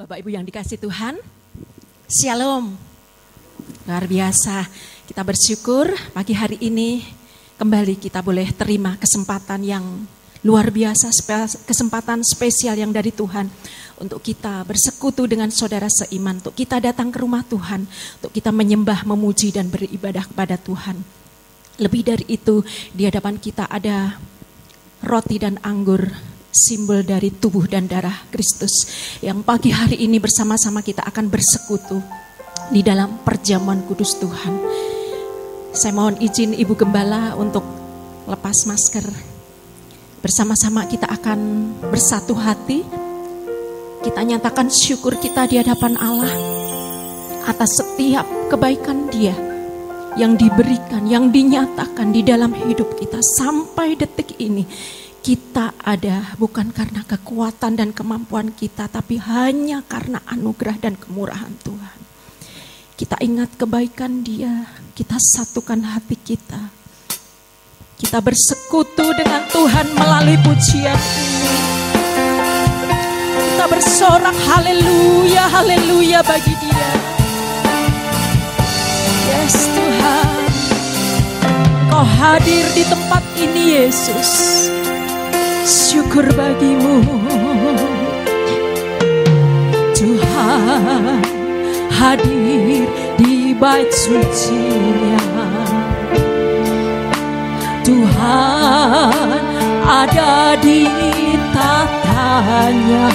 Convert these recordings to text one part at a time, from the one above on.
Bapak Ibu yang dikasih Tuhan, Shalom. Luar biasa, kita bersyukur pagi hari ini kembali kita boleh terima kesempatan yang luar biasa, kesempatan spesial yang dari Tuhan untuk kita bersekutu dengan saudara seiman, untuk kita datang ke rumah Tuhan, untuk kita menyembah, memuji dan beribadah kepada Tuhan. Lebih dari itu, di hadapan kita ada roti dan anggur, simbol dari tubuh dan darah Kristus, yang pagi hari ini bersama-sama kita akan bersekutu di dalam perjamuan kudus Tuhan. Saya mohon izin Ibu Gembala untuk lepas masker. Bersama-sama kita akan bersatu hati. Kita nyatakan syukur kita di hadapan Allah atas setiap kebaikan Dia yang diberikan, yang dinyatakan di dalam hidup kita sampai detik ini. Kita ada bukan karena kekuatan dan kemampuan kita, tapi hanya karena anugerah dan kemurahan Tuhan. Kita ingat kebaikan Dia, kita satukan hati kita. Kita bersekutu dengan Tuhan melalui pujian ini. Kita bersorak haleluya, haleluya bagi Dia. Yes Tuhan, Kau hadir di tempat ini Yesus. Syukur bagimu Tuhan, hadir di bait suci-Nya. Tuhan ada di tatanya.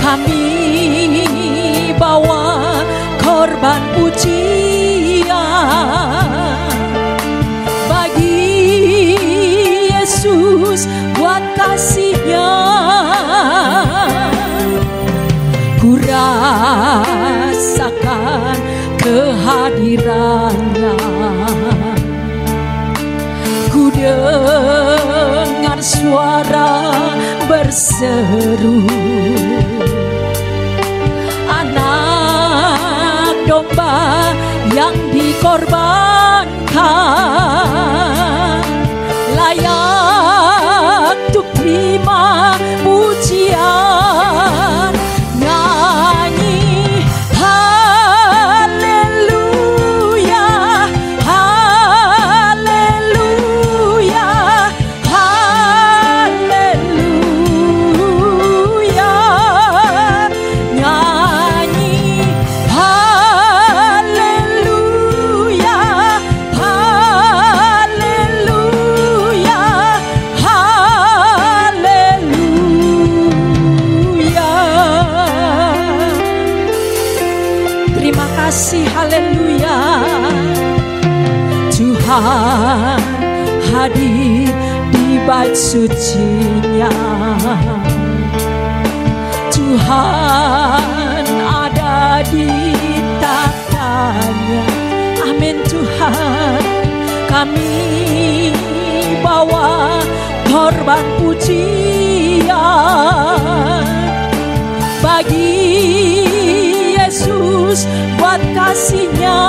Kami bawa korban pujian bagi Yesus buat kasih-Nya. Ku rasakan kehadiran-Nya. Ku dengar suara berseru, anak domba yang dikorbankan layak untuk terima pujian. Nyanyi haleluya, haleluya, haleluya. Nyanyi haleluya, haleluya, haleluya. Terima kasih, haleluya. Tuhan hadir di bait suci-Nya. Tuhan ada di tatanya. Amin Tuhan. Kami bawa korban pujian bagi Yesus buat kasih-Nya.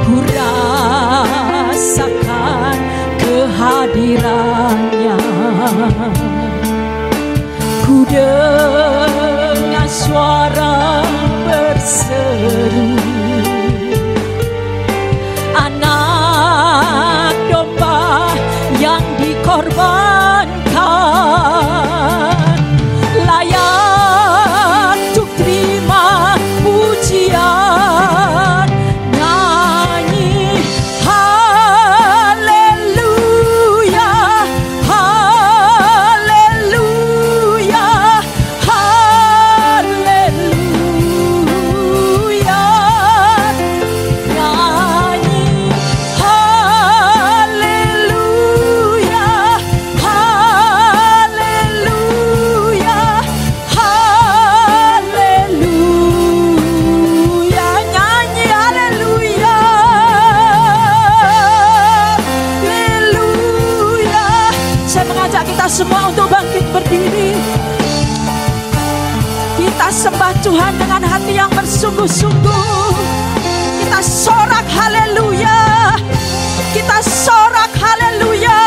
Ku rasakan kehadiran-Nya. Ku dengar suara berseru, anak domba yang dikorbankan layak untuk terima pujian. Nyanyi haleluya, haleluya, haleluya. Nyanyi haleluya, haleluya, haleluya. Nyanyi haleluya, haleluya. Saya mengajak kita semua untuk bangkit berdiri. Kita sembah Tuhan dengan hati yang bersungguh-sungguh. Kita sorak haleluya, kita sorak haleluya.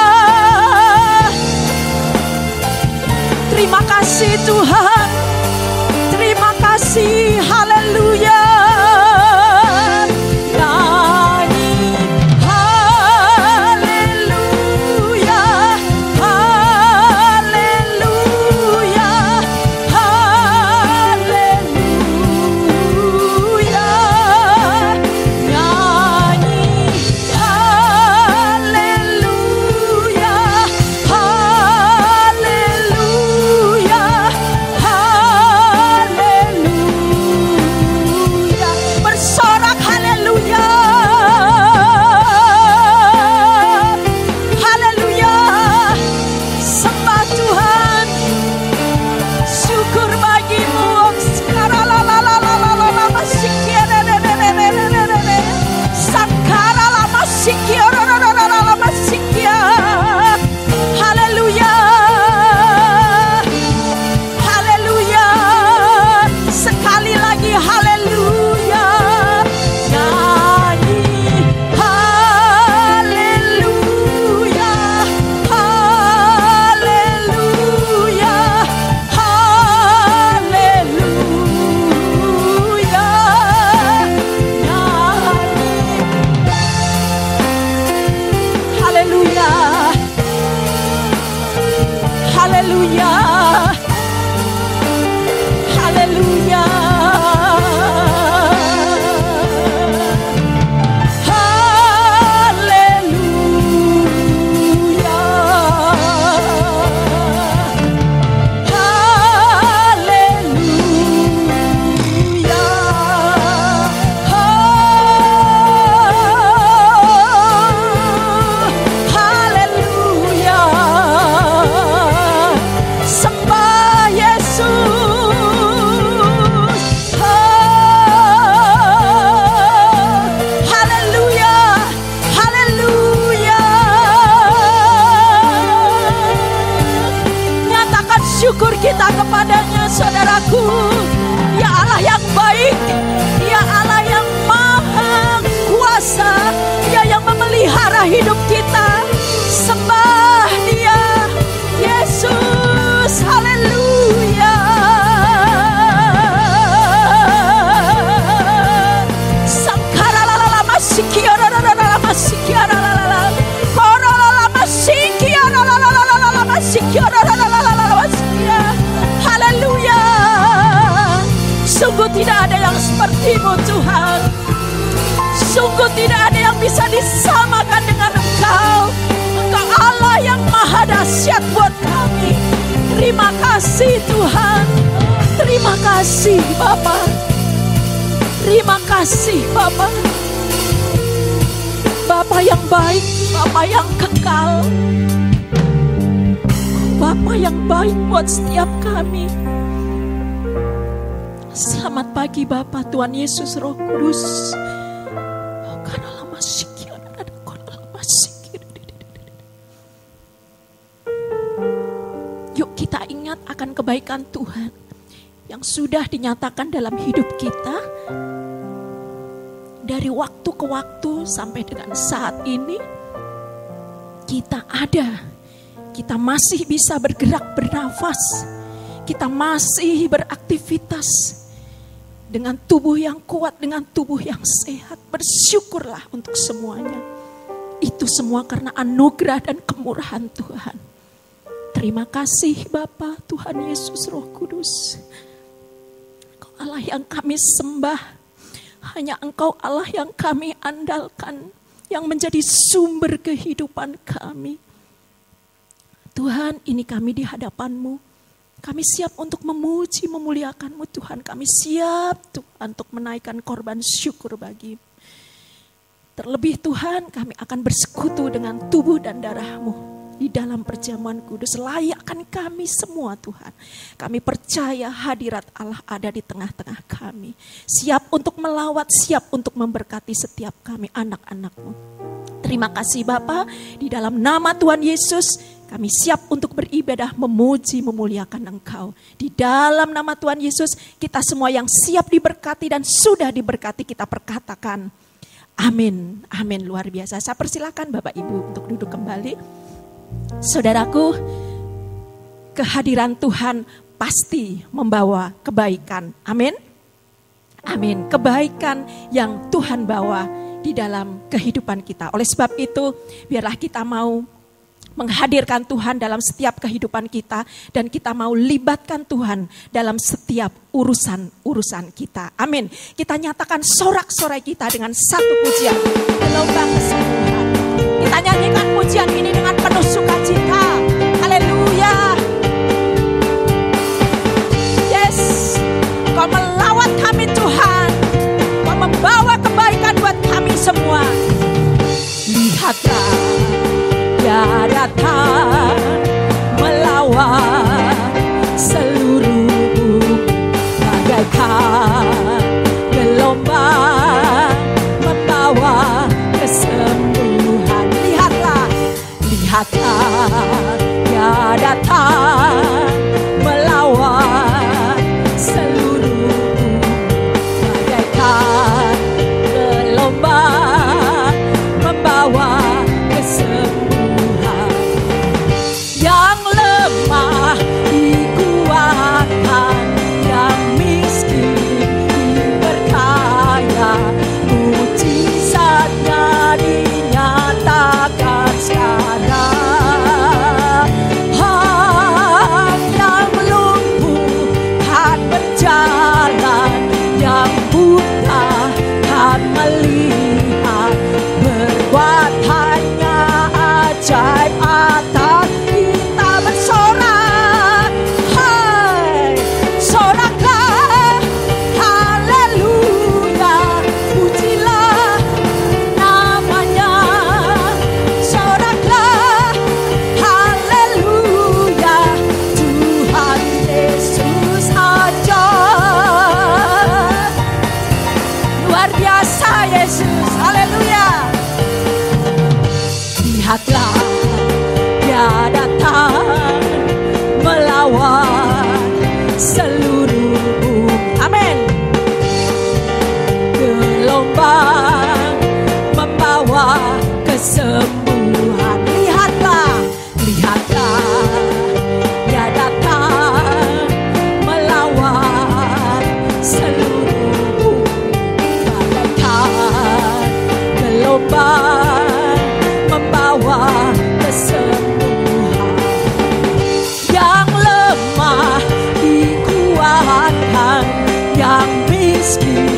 kasih-Mu Tuhan. Sungguh tidak ada yang bisa disamakan dengan Engkau. Engkau Allah yang maha dahsyat buat kami. Terima kasih Tuhan. Terima kasih Bapa. Terima kasih Bapa. Bapa yang baik, Bapa yang kekal, Bapa yang baik buat setiap kami. Selamat pagi Bapa, Tuhan Yesus Roh Kudus. Yuk kita ingat akan kebaikan Tuhan yang sudah dinyatakan dalam hidup kita dari waktu ke waktu sampai dengan saat ini. Kita ada, kita masih bisa bergerak, bernafas, kita masih beraktivitas dengan tubuh yang kuat, dengan tubuh yang sehat. Bersyukurlah untuk semuanya. Itu semua karena anugerah dan kemurahan Tuhan. Terima kasih Bapa, Tuhan Yesus Roh Kudus. Engkau Allah yang kami sembah. Hanya Engkau Allah yang kami andalkan, yang menjadi sumber kehidupan kami. Tuhan, ini kami di hadapan-Mu. Kami siap untuk memuji, memuliakan-Mu Tuhan. Kami siap Tuhan untuk menaikkan korban syukur bagi-Mu. Terlebih Tuhan, kami akan bersekutu dengan tubuh dan darah-Mu di dalam perjamuan kudus. Layakkan kami semua Tuhan. Kami percaya hadirat Allah ada di tengah-tengah kami. Siap untuk melawat, siap untuk memberkati setiap kami anak-anak-Mu. Terima kasih Bapa, di dalam nama Tuhan Yesus kami siap untuk beribadah, memuji, memuliakan Engkau. Di dalam nama Tuhan Yesus kita semua yang siap diberkati dan sudah diberkati kita perkatakan amin. Amin, luar biasa. Saya persilakan Bapak Ibu untuk duduk kembali. Saudaraku, kehadiran Tuhan pasti membawa kebaikan. Amin. Amin. Kebaikan yang Tuhan bawa di dalam kehidupan kita. Oleh sebab itu, biarlah kita mau menghadirkan Tuhan dalam setiap kehidupan kita. Dan kita mau libatkan Tuhan dalam setiap urusan-urusan kita. Amin. Kita nyatakan sorak-sorai kita dengan satu pujian. Gelombang kesembuhan. Kita nyanyikan pujian ini dengan penuh sukacita. Haleluya. Yes. Kau melawat kami Tuhan. Kau membawa kebaikan buat kami semua. Lihatlah, Dia datang melawat seluruh bagaikan gelombang membawa kesembuhan. Lihatlah, Dia datang melawat seluruh bagaikan gelombang membawa kesembuhan. Yang lemah dikuatkan, yang miskin diberkaya, mujizatnya dinyatakan sekarang. Yang lumpuh kan berjalan, yang buta kan melihat, berbuat hanya ajaib atas kita bersorak. Hai, soraklah, haleluya, pujilah namanya. Soraklah, haleluya, Tuhan Yesus aja. Luar biasa Yesus, haleluya. Lihatlah, Dia datang melawat seluruh, amin, gelombang membawa kesembuhan. Lihatlah, Dia datang melawat seluruh bagaikan gelombang membawa kesembuhan. Yang lemah dikuatkan, yang miskin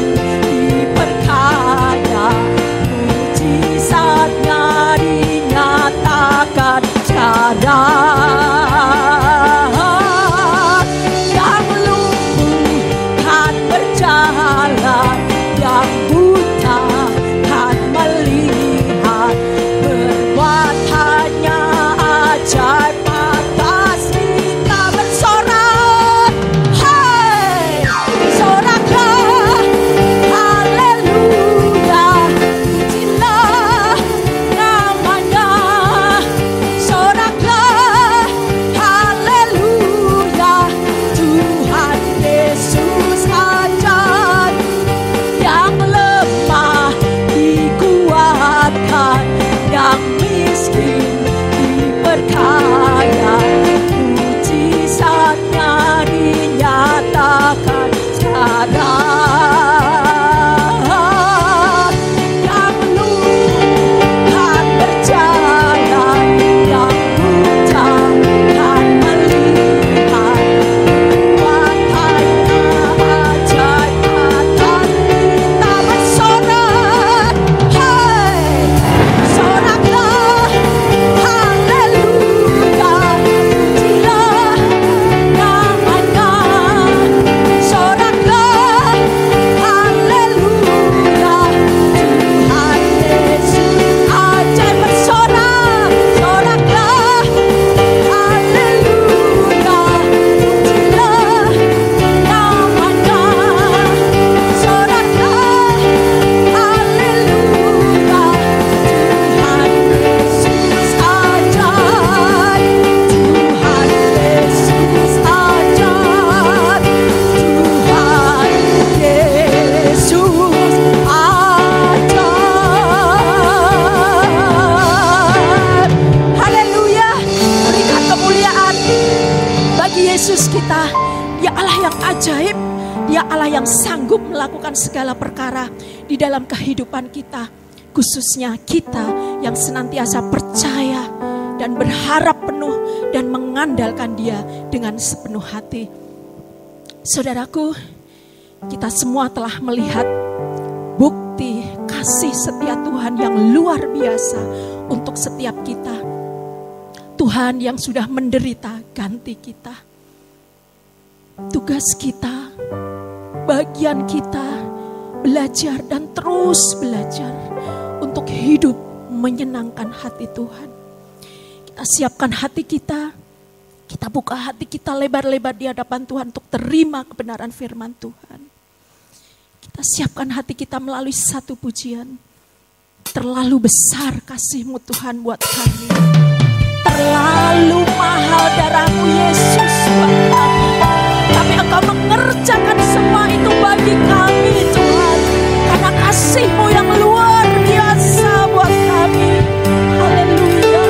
Allah yang sanggup melakukan segala perkara di dalam kehidupan kita, khususnya kita yang senantiasa percaya dan berharap penuh dan mengandalkan Dia dengan sepenuh hati. Saudaraku, kita semua telah melihat bukti kasih setia Tuhan yang luar biasa untuk setiap kita. Tuhan yang sudah menderita ganti kita. Tugas kita, bagian kita, belajar dan terus belajar untuk hidup menyenangkan hati Tuhan. Kita siapkan hati kita, kita buka hati kita lebar-lebar di hadapan Tuhan untuk terima kebenaran firman Tuhan. Kita siapkan hati kita melalui satu pujian. Terlalu besar kasih-Mu Tuhan buat kami. Terlalu mahal darah-Mu Yesus buat kami. Tapi Engkau mengerjakan semua itu bagi kami Tuhan. Karena kasih-Mu yang luar biasa buat kami. Haleluya.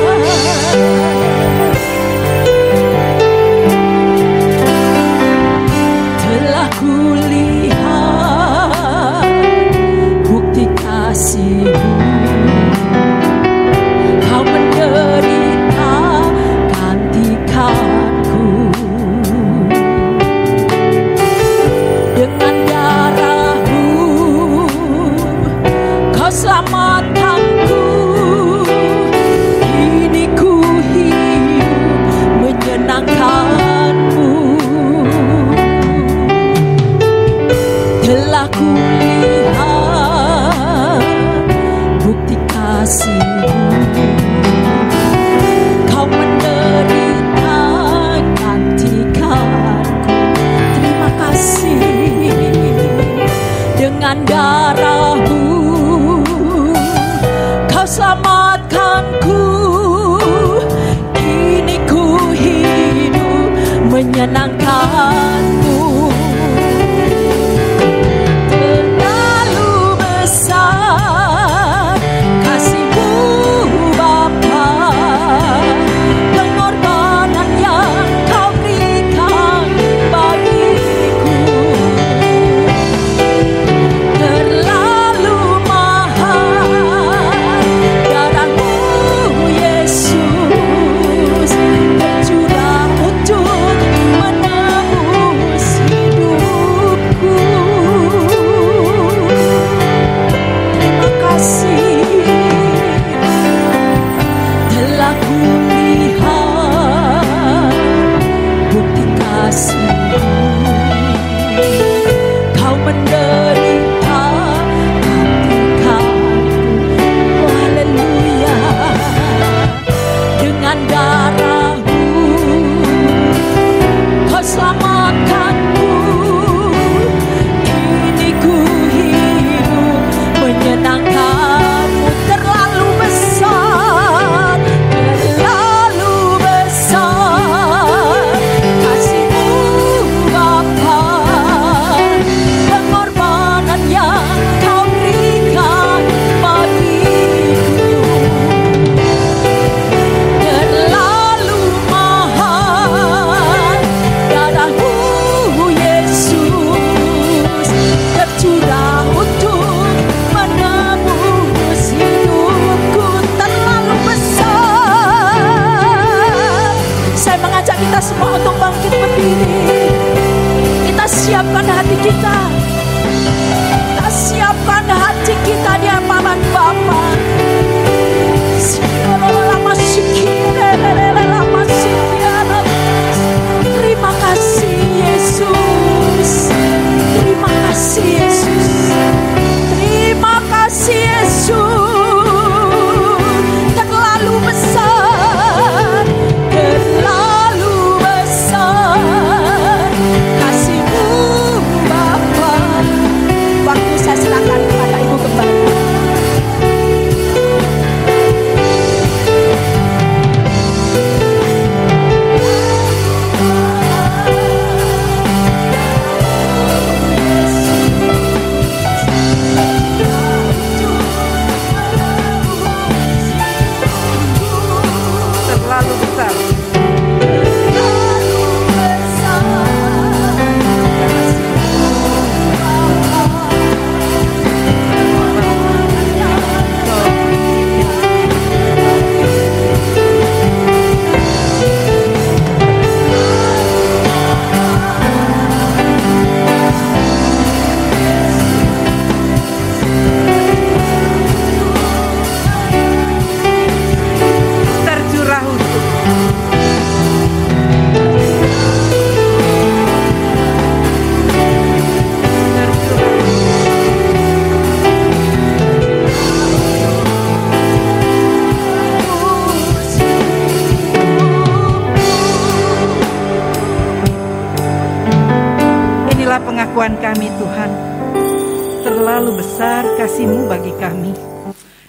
Telah kulihat bukti kasih-Mu. Kau menderita gantikanku. Dengan darah-Mu Kau selamatkanku. Kini ku hidup menyenangkan-Mu. Telah kulihat bukti kasih-Mu. Kau menderita gantikanku. Terima kasih. Dengan darah-Mu Kau selamatkanku. Kini ku hidup menyenangkan-Mu. Terlalu besar kasih-Mu Bapa. Pengorbanan yang Kau berikan bagiku. Terlalu mahal darah-Mu Yesus tercurah untuk menebus pengakuan kami Tuhan, terlalu besar kasih-Mu bagi kami.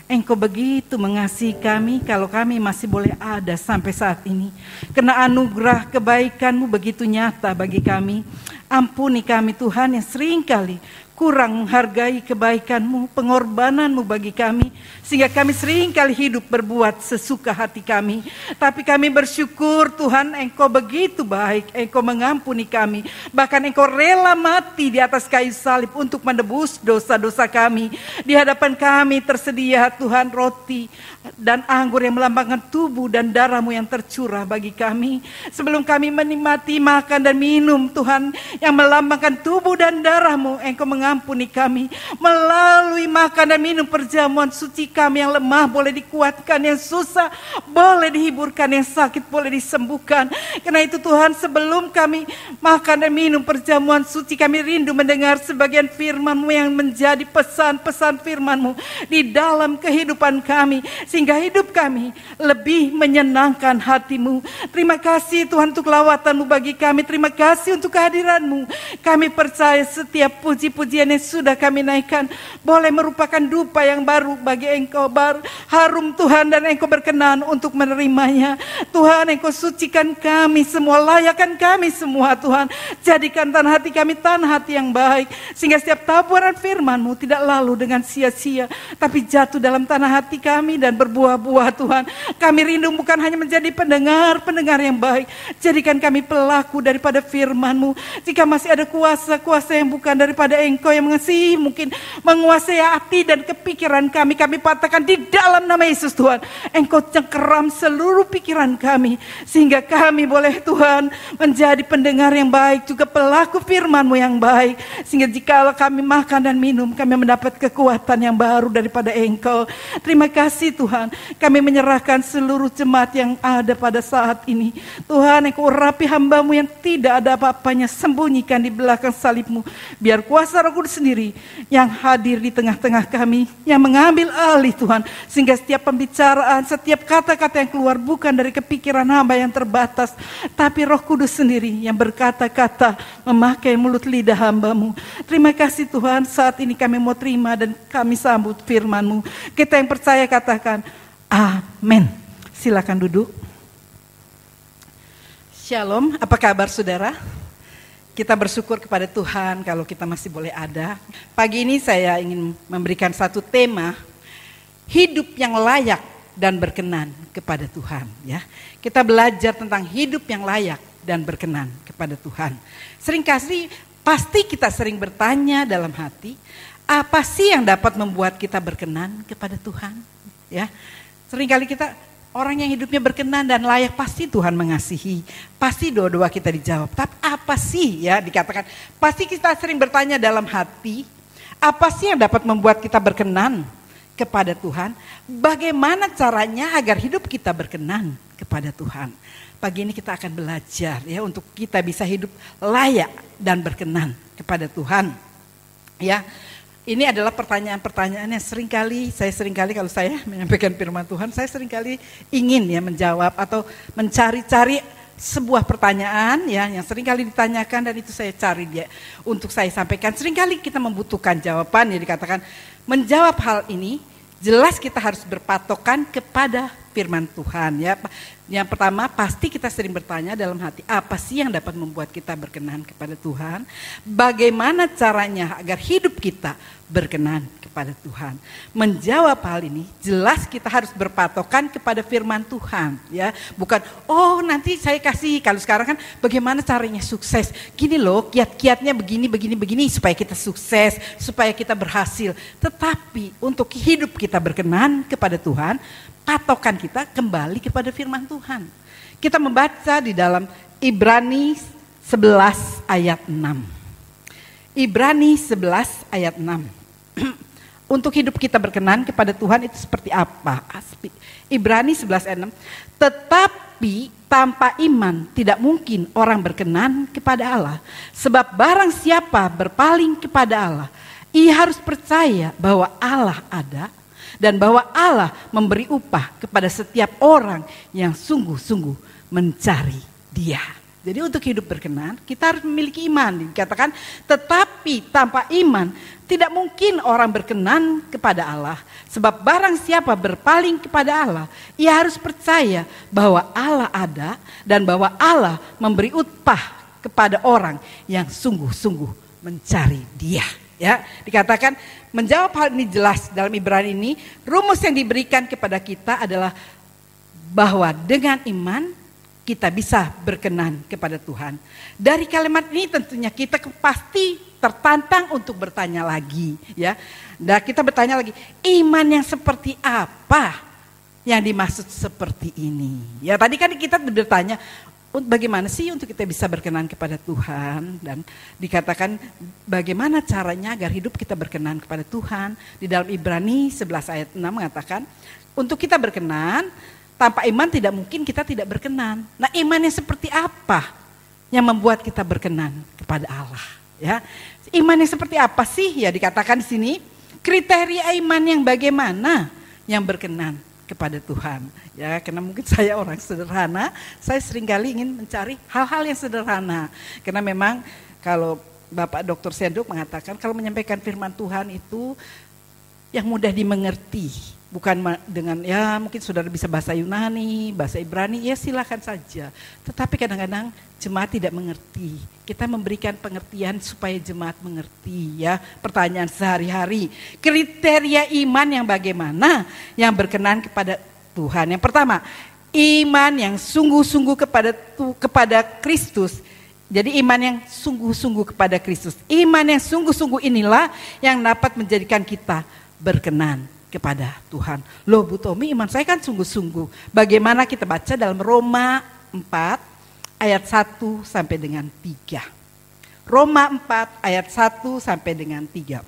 Engkau begitu mengasihi kami kalau kami masih boleh ada sampai saat ini. Karena anugerah kebaikan-Mu begitu nyata bagi kami. Ampuni kami Tuhan yang seringkali kurang menghargai kebaikan-Mu, pengorbanan-Mu bagi kami, sehingga kami seringkali hidup berbuat sesuka hati kami. Tapi kami bersyukur Tuhan, Engkau begitu baik, Engkau mengampuni kami. Bahkan Engkau rela mati di atas kayu salib untuk menebus dosa-dosa kami. Di hadapan kami tersedia Tuhan roti dan anggur yang melambangkan tubuh dan darah-Mu yang tercurah bagi kami. Sebelum kami menikmati makan dan minum Tuhan yang melambangkan tubuh dan darah-Mu, Engkau mengampuni kami. Melalui makan dan minum perjamuan suci kami yang lemah boleh dikuatkan, yang susah boleh dihiburkan, yang sakit boleh disembuhkan. Karena itu Tuhan, sebelum kami makan dan minum perjamuan suci, kami rindu mendengar sebagian firman-Mu yang menjadi pesan-pesan firman-Mu di dalam kehidupan kami, sehingga hidup kami lebih menyenangkan hati-Mu. Terima kasih Tuhan untuk lawatan-Mu bagi kami. Terima kasih untuk kehadiran-Mu. Kami percaya setiap puji-pujian yang sudah kami naikkan boleh merupakan dupa yang baru bagi Engkau, harum Tuhan, dan Engkau berkenan untuk menerimanya. Tuhan, Engkau sucikan kami semua, layakkan kami semua Tuhan. Jadikan tanah hati kami tanah hati yang baik, sehingga setiap taburan firman-Mu tidak lalu dengan sia-sia, tapi jatuh dalam tanah hati kami dan berbuah-buah Tuhan. Kami rindu bukan hanya menjadi pendengar yang baik, jadikan kami pelaku daripada firman-Mu. Jika masih ada kuasa-kuasa yang bukan daripada Engkau yang mengasihi, mungkin menguasai hati dan kepikiran kami, kami patahkan di dalam nama Yesus Tuhan. Engkau cengkeram seluruh pikiran kami, sehingga kami boleh Tuhan menjadi pendengar yang baik, juga pelaku firman-Mu yang baik. Sehingga jika kami makan dan minum, kami mendapat kekuatan yang baru daripada Engkau. Terima kasih Tuhan, kami menyerahkan seluruh jemaat yang ada pada saat ini. Tuhan, Engkau urapi hamba-Mu yang tidak ada apa-apanya, sembunyikan di belakang salib-Mu. Biar kuasa Roh Kudus sendiri yang hadir di tengah-tengah kami, yang mengambil alih Tuhan, sehingga setiap pembicaraan, setiap kata-kata yang keluar bukan dari kepikiran hamba yang terbatas, tapi Roh Kudus sendiri yang berkata-kata memakai mulut lidah hamba-Mu. Terima kasih Tuhan, saat ini kami mau terima dan kami sambut firman-Mu. Kita yang percaya katakan amin. Silakan duduk. Shalom, apa kabar saudara? Kita bersyukur kepada Tuhan kalau kita masih boleh ada. Pagi ini saya ingin memberikan satu tema, hidup yang layak dan berkenan kepada Tuhan. Ya, kita belajar tentang hidup yang layak dan berkenan kepada Tuhan. Seringkali pasti kita sering bertanya dalam hati, apa sih yang dapat membuat kita berkenan kepada Tuhan? Ya, seringkali kita orang yang hidupnya berkenan dan layak, pasti Tuhan mengasihi, pasti doa-doa kita dijawab. Tapi apa sih ya dikatakan, pasti kita sering bertanya dalam hati, apa sih yang dapat membuat kita berkenan kepada Tuhan? Bagaimana caranya agar hidup kita berkenan kepada Tuhan? Pagi ini kita akan belajar ya untuk kita bisa hidup layak dan berkenan kepada Tuhan. Ya. Ini adalah pertanyaan-pertanyaan yang seringkali kalau saya menyampaikan firman Tuhan, saya seringkali ingin ya menjawab atau mencari-cari sebuah pertanyaan ya yang seringkali ditanyakan, dan itu saya cari dia untuk saya sampaikan. Seringkali kita membutuhkan jawaban, ya dikatakan menjawab hal ini jelas kita harus berpatokan kepada firman Tuhan ya. Yang pertama, pasti kita sering bertanya dalam hati, apa sih yang dapat membuat kita berkenan kepada Tuhan? Bagaimana caranya agar hidup kita berkenan kepada Tuhan? Menjawab hal ini, jelas kita harus berpatokan kepada firman Tuhan ya. Bukan, oh nanti saya kasih, kalau sekarang kan bagaimana caranya sukses? Gini loh, kiat-kiatnya begini supaya kita sukses, supaya kita berhasil. Tetapi untuk hidup kita berkenan kepada Tuhan, patokan kita kembali kepada firman Tuhan. Kita membaca di dalam Ibrani 11 ayat 6. Ibrani 11 ayat 6. Untuk hidup kita berkenan kepada Tuhan itu seperti apa? Ibrani 11 ayat 6. Tetapi tanpa iman tidak mungkin orang berkenan kepada Allah. Sebab barang siapa berpaling kepada Allah, ia harus percaya bahwa Allah ada, dan bahwa Allah memberi upah kepada setiap orang yang sungguh-sungguh mencari Dia. Jadi untuk hidup berkenan kita harus memiliki iman. Dikatakan tetapi tanpa iman tidak mungkin orang berkenan kepada Allah. Sebab barang siapa berpaling kepada Allah, ia harus percaya bahwa Allah ada dan bahwa Allah memberi upah kepada orang yang sungguh-sungguh mencari Dia. Ya, dikatakan menjawab hal ini jelas dalam Ibrani ini, rumus yang diberikan kepada kita adalah bahwa dengan iman kita bisa berkenan kepada Tuhan. Dari kalimat ini tentunya kita pasti tertantang untuk bertanya lagi, ya. Dan kita bertanya lagi, iman yang seperti apa yang dimaksud seperti ini? Ya, tadi kan kita bertanya, bagaimana sih untuk kita bisa berkenan kepada Tuhan? Dan dikatakan bagaimana caranya agar hidup kita berkenan kepada Tuhan? Di dalam Ibrani 11 ayat 6 mengatakan, untuk kita berkenan, tanpa iman tidak mungkin kita tidak berkenan. Nah, iman yang seperti apa yang membuat kita berkenan kepada Allah? Ya, iman yang seperti apa sih? Ya, dikatakan di sini kriteria iman yang bagaimana yang berkenan kepada Tuhan. Ya, karena mungkin saya orang sederhana, saya seringkali ingin mencari hal-hal yang sederhana. Karena memang kalau Bapak Dr. Senduk mengatakan kalau menyampaikan firman Tuhan itu yang mudah dimengerti. Bukan dengan ya mungkin saudara bisa bahasa Yunani, bahasa Ibrani, ya silakan saja. Tetapi kadang-kadang jemaat tidak mengerti. Kita memberikan pengertian supaya jemaat mengerti, ya. Pertanyaan sehari-hari, kriteria iman yang bagaimana yang berkenan kepada Tuhan. Yang pertama, iman yang sungguh-sungguh kepada Kristus. Jadi iman yang sungguh-sungguh kepada Kristus. Iman yang sungguh-sungguh inilah yang dapat menjadikan kita berkenan kepada Tuhan. Loh Bu Tommy, iman saya kan sungguh-sungguh. Bagaimana kita baca dalam Roma 4 ayat 1 sampai dengan 3. Roma 4 ayat 1 sampai dengan 3.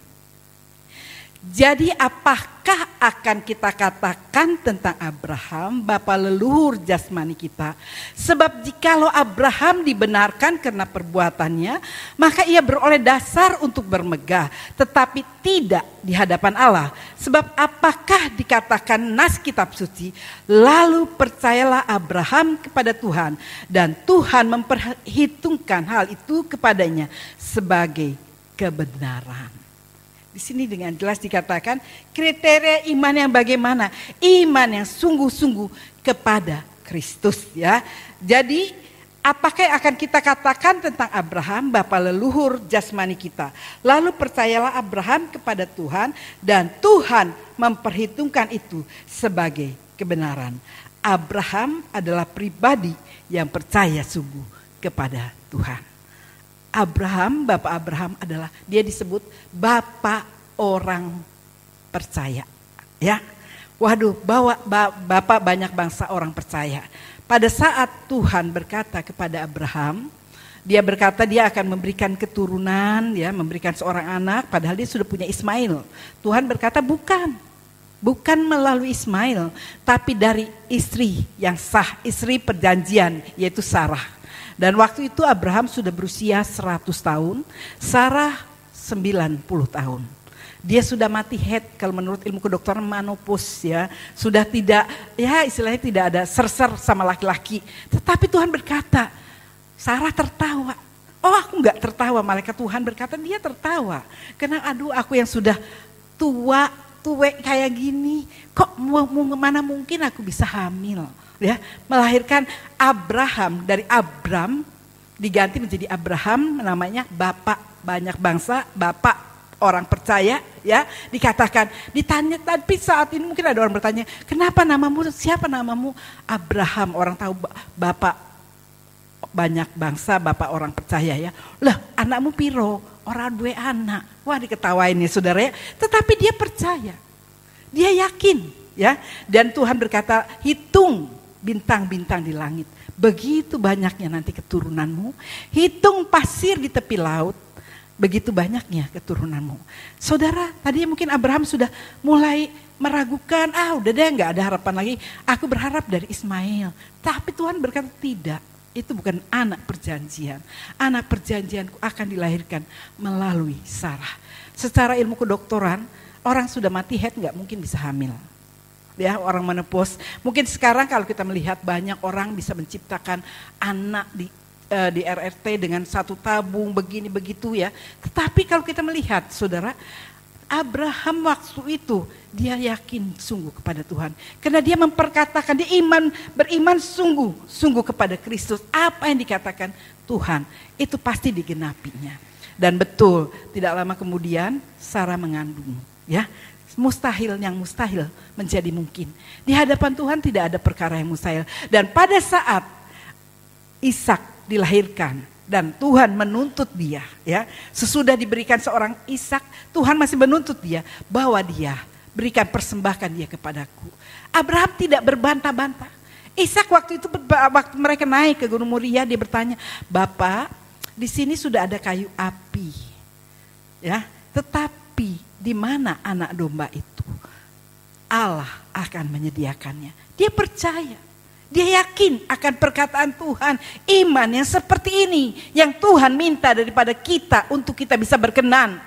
Jadi apakah akan kita katakan tentang Abraham, bapa leluhur jasmani kita? Sebab jikalau Abraham dibenarkan karena perbuatannya, maka ia beroleh dasar untuk bermegah, tetapi tidak di hadapan Allah. Sebab apakah dikatakan nas kitab suci, lalu percayalah Abraham kepada Tuhan, dan Tuhan memperhitungkan hal itu kepadanya sebagai kebenaran. Di sini dengan jelas dikatakan kriteria iman yang bagaimana? Iman yang sungguh-sungguh kepada Kristus, ya. Jadi apakah yang akan kita katakan tentang Abraham, bapa leluhur jasmani kita? Lalu percayalah Abraham kepada Tuhan dan Tuhan memperhitungkan itu sebagai kebenaran. Abraham adalah pribadi yang percaya sungguh kepada Tuhan. Abraham, Bapak Abraham adalah, dia disebut Bapak orang percaya. Ya, waduh, Bapak banyak bangsa orang percaya. Pada saat Tuhan berkata kepada Abraham, dia berkata dia akan memberikan keturunan, ya, memberikan seorang anak, padahal dia sudah punya Ismail. Tuhan berkata bukan melalui Ismail, tapi dari istri yang sah, istri perjanjian, yaitu Sarah. Dan waktu itu Abraham sudah berusia 100 tahun, Sarah 90 tahun. Dia sudah mati head kalau menurut ilmu kedokteran menopause, ya. Sudah tidak, ya istilahnya tidak ada ser-ser sama laki-laki. Tetapi Tuhan berkata, Sarah tertawa. Oh, aku enggak tertawa, malaikat Tuhan berkata dia tertawa. Karena aduh, aku yang sudah tua kayak gini, kok mana mungkin aku bisa hamil. Ya, melahirkan Abraham, dari Abram diganti menjadi Abraham, namanya Bapak banyak bangsa, Bapak orang percaya, ya. Dikatakan, ditanya, tapi saat ini mungkin ada orang bertanya, kenapa namamu, siapa namamu? Abraham, orang tahu Bapak banyak bangsa, Bapak orang percaya, ya. Lah, anakmu piro? Orang dua anak. Wah, diketawain ya saudara, ya. Tetapi dia percaya, dia yakin, ya. Dan Tuhan berkata, hitung bintang-bintang di langit, begitu banyaknya nanti keturunanmu. Hitung pasir di tepi laut, begitu banyaknya keturunanmu. Saudara, tadi mungkin Abraham sudah mulai meragukan, udah deh gak ada harapan lagi, aku berharap dari Ismail. Tapi Tuhan berkata tidak, itu bukan anak perjanjian. Anak perjanjianku akan dilahirkan melalui Sarah. Secara ilmu kedokteran, orang sudah mati head gak mungkin bisa hamil. Ya, orang menopause. Mungkin sekarang kalau kita melihat banyak orang bisa menciptakan anak di di RRT dengan satu tabung begini begitu ya. Tetapi kalau kita melihat saudara, Abraham waktu itu dia yakin sungguh kepada Tuhan. Karena dia memperkatakan, dia beriman sungguh kepada Kristus. Apa yang dikatakan Tuhan itu pasti digenapinya. Dan betul, tidak lama kemudian Sarah mengandung, ya. Mustahil yang mustahil menjadi mungkin. Di hadapan Tuhan tidak ada perkara yang mustahil. Dan pada saat Ishak dilahirkan dan Tuhan menuntut dia, ya, sesudah diberikan seorang Ishak, Tuhan masih menuntut dia, bawa dia, berikan persembahkan dia kepadaku. Abraham tidak berbantah-bantah. Ishak waktu itu, waktu mereka naik ke Gunung Moria, dia bertanya, Bapak, di sini sudah ada kayu api, ya, tetapi di mana anak domba itu? Allah akan menyediakannya. Dia percaya. Dia yakin akan perkataan Tuhan. Iman yang seperti ini yang Tuhan minta daripada kita untuk kita bisa berkenan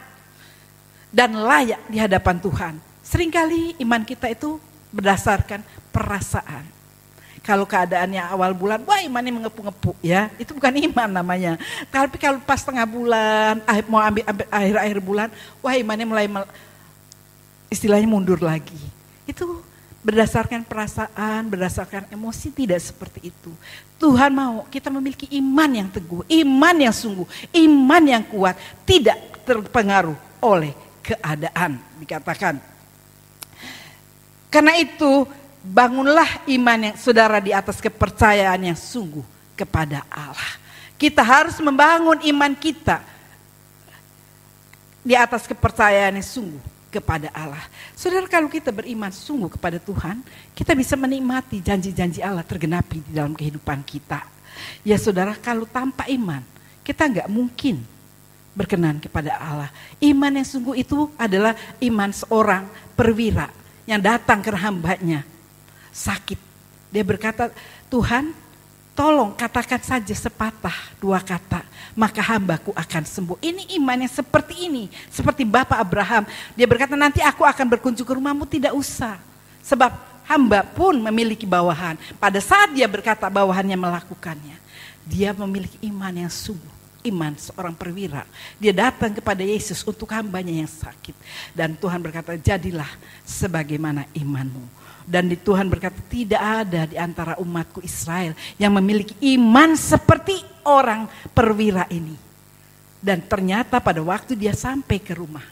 dan layak di hadapan Tuhan. Seringkali iman kita itu berdasarkan perasaan. Kalau keadaannya awal bulan, wah imannya mengepu-ngepu, ya, itu bukan iman namanya. Tapi kalau pas tengah bulan, mau ambil akhir-akhir bulan, wah imannya mulai istilahnya mundur lagi. Itu berdasarkan perasaan, berdasarkan emosi, tidak seperti itu. Tuhan mau kita memiliki iman yang teguh, iman yang sungguh, iman yang kuat, tidak terpengaruh oleh keadaan, dikatakan. Karena itu, bangunlah iman yang saudara di atas kepercayaan yang sungguh kepada Allah. Kita harus membangun iman kita di atas kepercayaan yang sungguh kepada Allah. Saudara, kalau kita beriman sungguh kepada Tuhan, kita bisa menikmati janji-janji Allah tergenapi di dalam kehidupan kita. Ya saudara, kalau tanpa iman, kita nggak mungkin berkenan kepada Allah. Iman yang sungguh itu adalah iman seorang perwira yang datang ke hambanya sakit. Dia berkata, Tuhan tolong katakan saja sepatah dua kata, maka hambaku akan sembuh. Ini iman yang seperti ini, seperti Bapak Abraham. Dia berkata, nanti aku akan berkunjung ke rumahmu, tidak usah. Sebab hamba pun memiliki bawahan. Pada saat dia berkata bawahannya melakukannya, dia memiliki iman yang sungguh. Iman seorang perwira. Dia datang kepada Yesus untuk hambanya yang sakit. Dan Tuhan berkata, jadilah sebagaimana imanmu. Dan Tuhan berkata, tidak ada di antara umatku Israel yang memiliki iman seperti orang perwira ini. Dan ternyata pada waktu dia sampai ke rumah,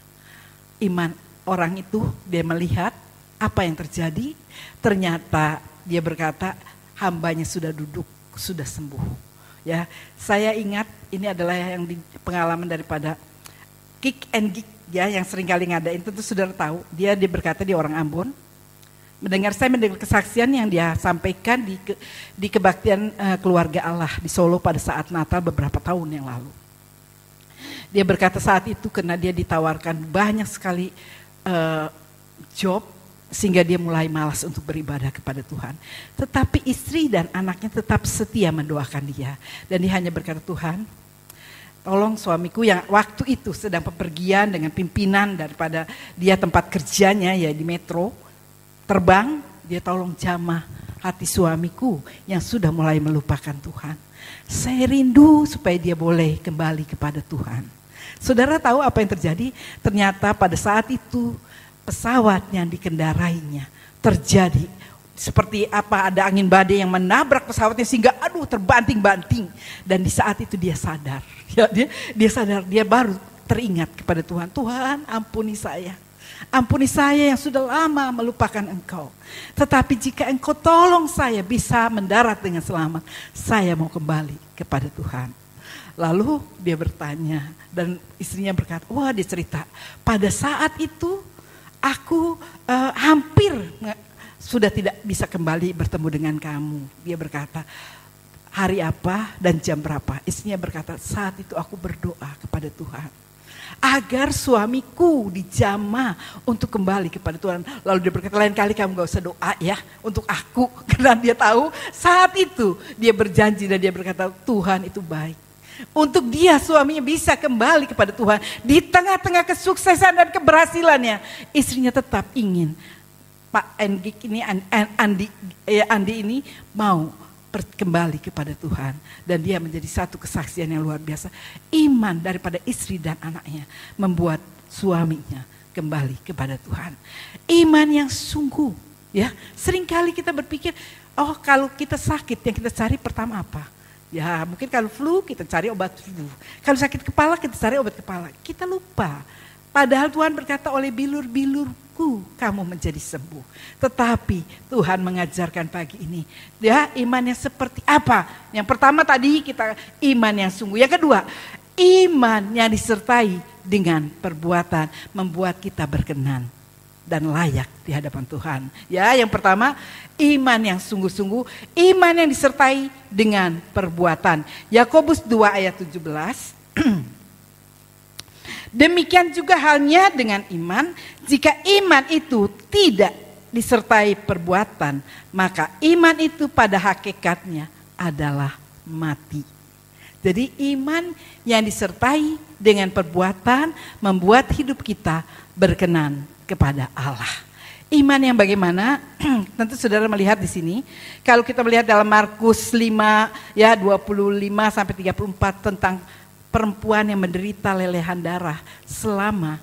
iman orang itu, dia melihat apa yang terjadi. Ternyata dia berkata, hambanya sudah duduk, sudah sembuh. Ya, saya ingat ini adalah yang pengalaman daripada Kick and Gig, ya, yang sering kali ngadain. Tentu saudara tahu, dia berkata di orang Ambon. Saya mendengar kesaksian yang dia sampaikan di kebaktian keluarga Allah di Solo pada saat Natal beberapa tahun yang lalu. Dia berkata saat itu karena dia ditawarkan banyak sekali job sehingga dia mulai malas untuk beribadah kepada Tuhan. Tetapi istri dan anaknya tetap setia mendoakan dia. Dan dia hanya berkata, Tuhan, tolong suamiku yang waktu itu sedang bepergian dengan pimpinan daripada dia tempat kerjanya ya di Metro, terbang, dia tolong jamah hati suamiku yang sudah mulai melupakan Tuhan. Saya rindu supaya dia boleh kembali kepada Tuhan. Saudara tahu apa yang terjadi? Ternyata pada saat itu pesawat yang dikendarainya terjadi seperti apa, ada angin badai yang menabrak pesawatnya sehingga terbanting-banting. Dan di saat itu dia sadar. Ya, dia sadar, dia baru teringat kepada Tuhan. Tuhan, ampuni saya. Ampuni saya yang sudah lama melupakan Engkau. Tetapi jika Engkau tolong saya bisa mendarat dengan selamat, saya mau kembali kepada Tuhan. Lalu dia bertanya dan istrinya berkata, wah, dia cerita, pada saat itu aku hampir sudah tidak bisa kembali bertemu dengan kamu. Dia berkata, hari apa dan jam berapa? Istrinya berkata, saat itu aku berdoa kepada Tuhan agar suamiku dijamah untuk kembali kepada Tuhan. Lalu dia berkata, lain kali kamu gak usah doa ya untuk aku. Karena dia tahu saat itu dia berjanji dan dia berkata, Tuhan itu baik. Untuk dia suaminya bisa kembali kepada Tuhan. Di tengah-tengah kesuksesan dan keberhasilannya, istrinya tetap ingin Pak Andi ini mau kembali kepada Tuhan. Dan dia menjadi satu kesaksian yang luar biasa. Iman daripada istri dan anaknya membuat suaminya kembali kepada Tuhan. Iman yang sungguh, ya. Seringkali kita berpikir, oh kalau kita sakit yang kita cari pertama apa? Ya mungkin kalau flu kita cari obat flu. Kalau sakit kepala kita cari obat kepala. Kita lupa. Padahal Tuhan berkata, oleh bilur-bilurku kamu menjadi sembuh. Tetapi Tuhan mengajarkan pagi ini, ya, iman yang seperti apa? Yang pertama tadi kita iman yang sungguh. Yang kedua, iman yang disertai dengan perbuatan membuat kita berkenan dan layak di hadapan Tuhan. Ya, yang pertama, iman yang sungguh-sungguh, iman yang disertai dengan perbuatan. Yakobus 2 ayat 17. Demikian juga halnya dengan iman, jika iman itu tidak disertai perbuatan, maka iman itu pada hakikatnya adalah mati. Jadi iman yang disertai dengan perbuatan membuat hidup kita berkenan kepada Allah. Iman yang bagaimana? Tentu saudara melihat di sini. Kalau kita melihat dalam Markus 5 ya 25 sampai 34 tentang perempuan yang menderita lelehan darah selama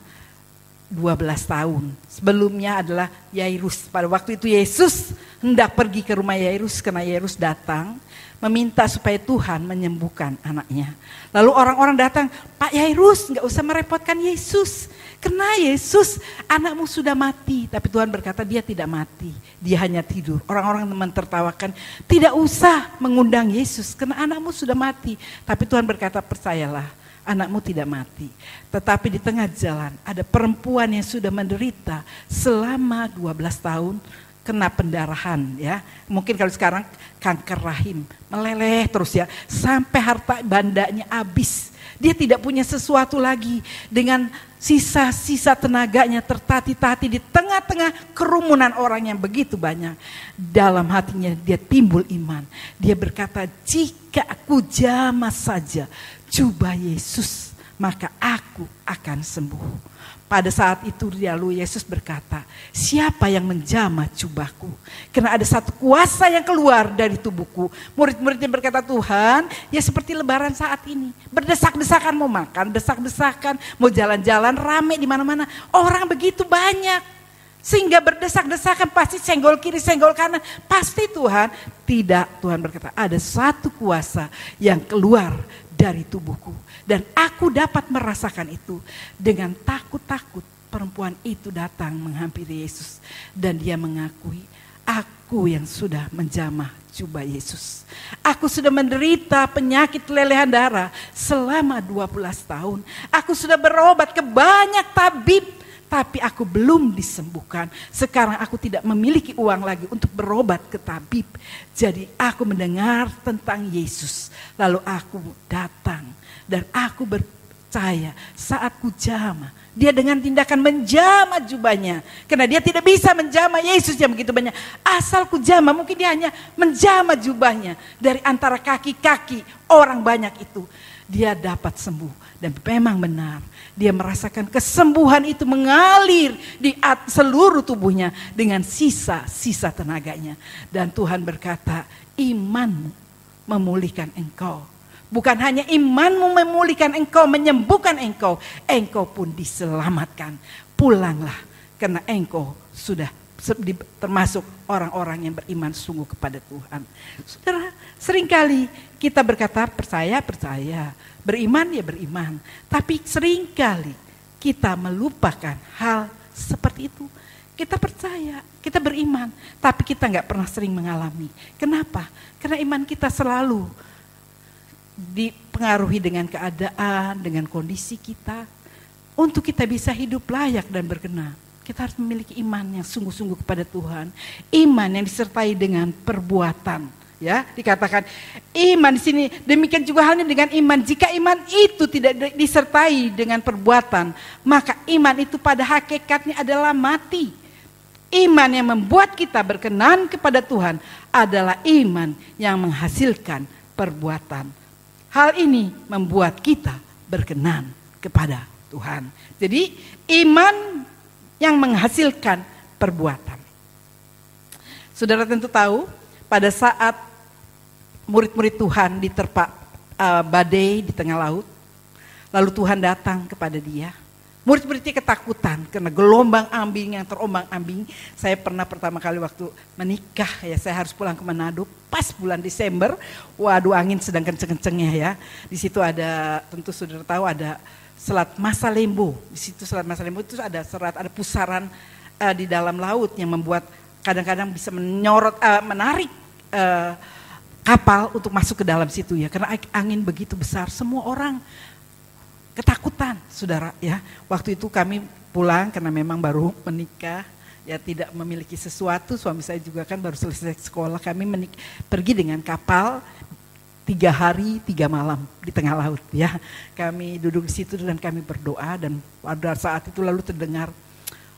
12 tahun. Sebelumnya adalah Yairus. Pada waktu itu Yesus hendak pergi ke rumah Yairus karena Yairus datang meminta supaya Tuhan menyembuhkan anaknya. Lalu orang-orang datang, Pak Yairus gak usah merepotkan Yesus. Karena Yesus anakmu sudah mati. Tapi Tuhan berkata dia tidak mati, dia hanya tidur. Orang-orang mentertawakan, tidak usah mengundang Yesus karena anakmu sudah mati. Tapi Tuhan berkata percayalah, anakmu tidak mati. Tetapi di tengah jalan ada perempuan yang sudah menderita selama 12 tahun kena pendarahan ya. Mungkin kalau sekarang kanker rahim meleleh terus ya sampai harta bandanya habis. Dia tidak punya sesuatu lagi, dengan sisa-sisa tenaganya tertati-tati di tengah-tengah kerumunan orang yang begitu banyak. Dalam hatinya dia timbul iman. Dia berkata, jika aku jamah saja jubah Yesus, maka aku akan sembuh. Pada saat itu lalu Yesus berkata, siapa yang menjamah jubahku? Karena ada satu kuasa yang keluar dari tubuhku. Murid-muridnya berkata, Tuhan, ya seperti lebaran saat ini. Berdesak-desakan mau makan, desak-desakan mau jalan-jalan, rame di mana-mana. Orang begitu banyak. Sehingga berdesak-desakan pasti senggol kiri, senggol kanan. Pasti Tuhan. Tidak, Tuhan berkata, ada satu kuasa yang keluar dari tubuhku. Dan aku dapat merasakan itu. Dengan takut-takut perempuan itu datang menghampiri Yesus. Dan dia mengakui, aku yang sudah menjamah jubah Yesus. Aku sudah menderita penyakit lelehan darah selama 12 tahun. Aku sudah berobat ke banyak tabib. Tapi aku belum disembuhkan. Sekarang aku tidak memiliki uang lagi untuk berobat ke tabib. Jadi aku mendengar tentang Yesus. Lalu aku datang. Dan aku percaya saat ku jamah. Dia dengan tindakan menjamah jubahnya. Karena dia tidak bisa menjamah Yesus yang begitu banyak. Asal ku jamah, mungkin dia hanya menjamah jubahnya. Dari antara kaki-kaki orang banyak itu. Dia dapat sembuh. Dan memang benar. Dia merasakan kesembuhan itu mengalir di seluruh tubuhnya. Dengan sisa-sisa tenaganya. Dan Tuhan berkata, imanmu memulihkan engkau. Bukan hanya imanmu memulihkan engkau, menyembuhkan engkau. Engkau pun diselamatkan. Pulanglah karena engkau sudah termasuk orang-orang yang beriman sungguh kepada Tuhan. Saudara, seringkali kita berkata percaya, beriman ya beriman. Tapi seringkali kita melupakan hal seperti itu. Kita percaya, kita beriman, tapi kita gak pernah sering mengalami. Kenapa? Karena iman kita selalu dipengaruhi dengan keadaan, dengan kondisi kita. Untuk kita bisa hidup layak dan berkenan, kita harus memiliki iman yang sungguh-sungguh kepada Tuhan. Iman yang disertai dengan perbuatan. Ya, dikatakan iman di sini, demikian juga halnya dengan iman. Jika iman itu tidak disertai dengan perbuatan, maka iman itu pada hakikatnya adalah mati. Iman yang membuat kita berkenan kepada Tuhan adalah iman yang menghasilkan perbuatan. Hal ini membuat kita berkenan kepada Tuhan. Jadi iman yang menghasilkan perbuatan. Saudara tentu tahu pada saat murid-murid Tuhan diterpa badai di tengah laut. Lalu Tuhan datang kepada dia. Murid-muridnya ketakutan karena gelombang ambing yang terombang-ambing. Saya pernah pertama kali waktu menikah ya, saya harus pulang ke Manado pas bulan Desember. Waduh, angin sedang kenceng-kencengnya ya. Di situ ada, tentu saudara tahu, ada Selat Masalembo. Di situ Selat Masalembo itu ada ada pusaran di dalam laut yang membuat kadang-kadang bisa menarik kapal untuk masuk ke dalam situ ya. Karena angin begitu besar, semua orang ketakutan, saudara ya. Waktu itu kami pulang karena memang baru menikah, ya tidak memiliki sesuatu. Suami saya juga kan baru selesai sekolah. Kami pergi dengan kapal 3 hari 3 malam di tengah laut ya. Kami duduk di situ dan kami berdoa, dan pada saat itu lalu terdengar,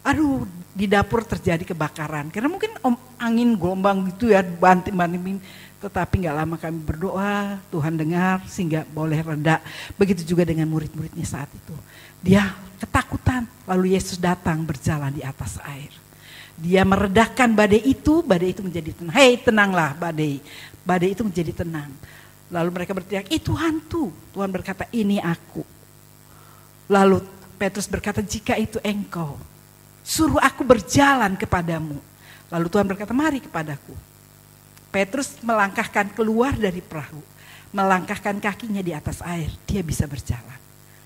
aduh, di dapur terjadi kebakaran. Karena mungkin angin gelombang gitu ya, banting-banting. Tetapi gak lama kami berdoa, Tuhan dengar sehingga boleh reda. Begitu juga dengan murid-muridnya saat itu. Dia ketakutan, lalu Yesus datang berjalan di atas air. Dia meredakan badai itu menjadi tenang. Hei, tenanglah badai. Badai itu menjadi tenang. Lalu mereka berteriak, itu hantu. Tuhan berkata, ini aku. Lalu Petrus berkata, jika itu engkau, suruh aku berjalan kepadamu. Lalu Tuhan berkata, mari kepadaku. Petrus melangkahkan keluar dari perahu, melangkahkan kakinya di atas air, dia bisa berjalan.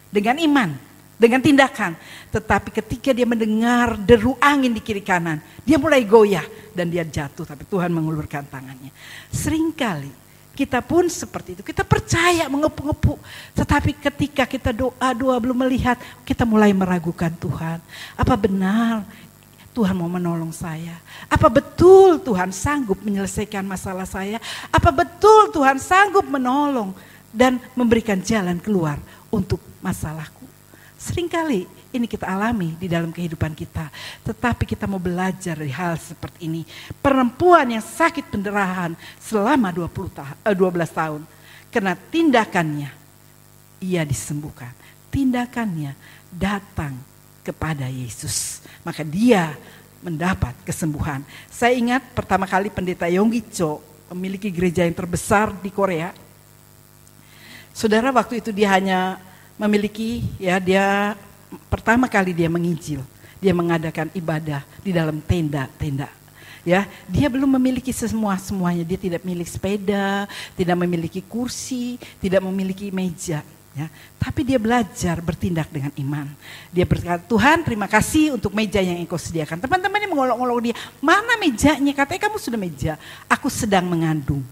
Dengan iman, dengan tindakan. Tetapi ketika dia mendengar deru angin di kiri kanan, dia mulai goyah dan dia jatuh, tapi Tuhan mengulurkan tangannya. Seringkali kita pun seperti itu, kita percaya mengepu-ngepu, tetapi ketika kita doa belum melihat, kita mulai meragukan Tuhan. Apa benar Tuhan mau menolong saya? Apa betul Tuhan sanggup menyelesaikan masalah saya? Apa betul Tuhan sanggup menolong dan memberikan jalan keluar untuk masalahku? Seringkali ini kita alami di dalam kehidupan kita. Tetapi kita mau belajar dari hal seperti ini. Perempuan yang sakit pendarahan selama 12 tahun. Karena tindakannya ia disembuhkan. Tindakannya datang kepada Yesus, maka dia mendapat kesembuhan. Saya ingat pertama kali pendeta Yonggi Cho memiliki gereja yang terbesar di Korea. Saudara, waktu itu dia hanya memiliki, ya, dia pertama kali dia menginjil, dia mengadakan ibadah di dalam tenda-tenda. Ya, dia belum memiliki semuanya. Dia tidak memiliki sepeda, tidak memiliki kursi, tidak memiliki meja. Ya, tapi dia belajar bertindak dengan iman. Dia berkata, Tuhan terima kasih untuk meja yang engkau sediakan. Teman-temannya mengolok-olok dia, mana mejanya? Katanya kamu sudah meja. Aku sedang mengandung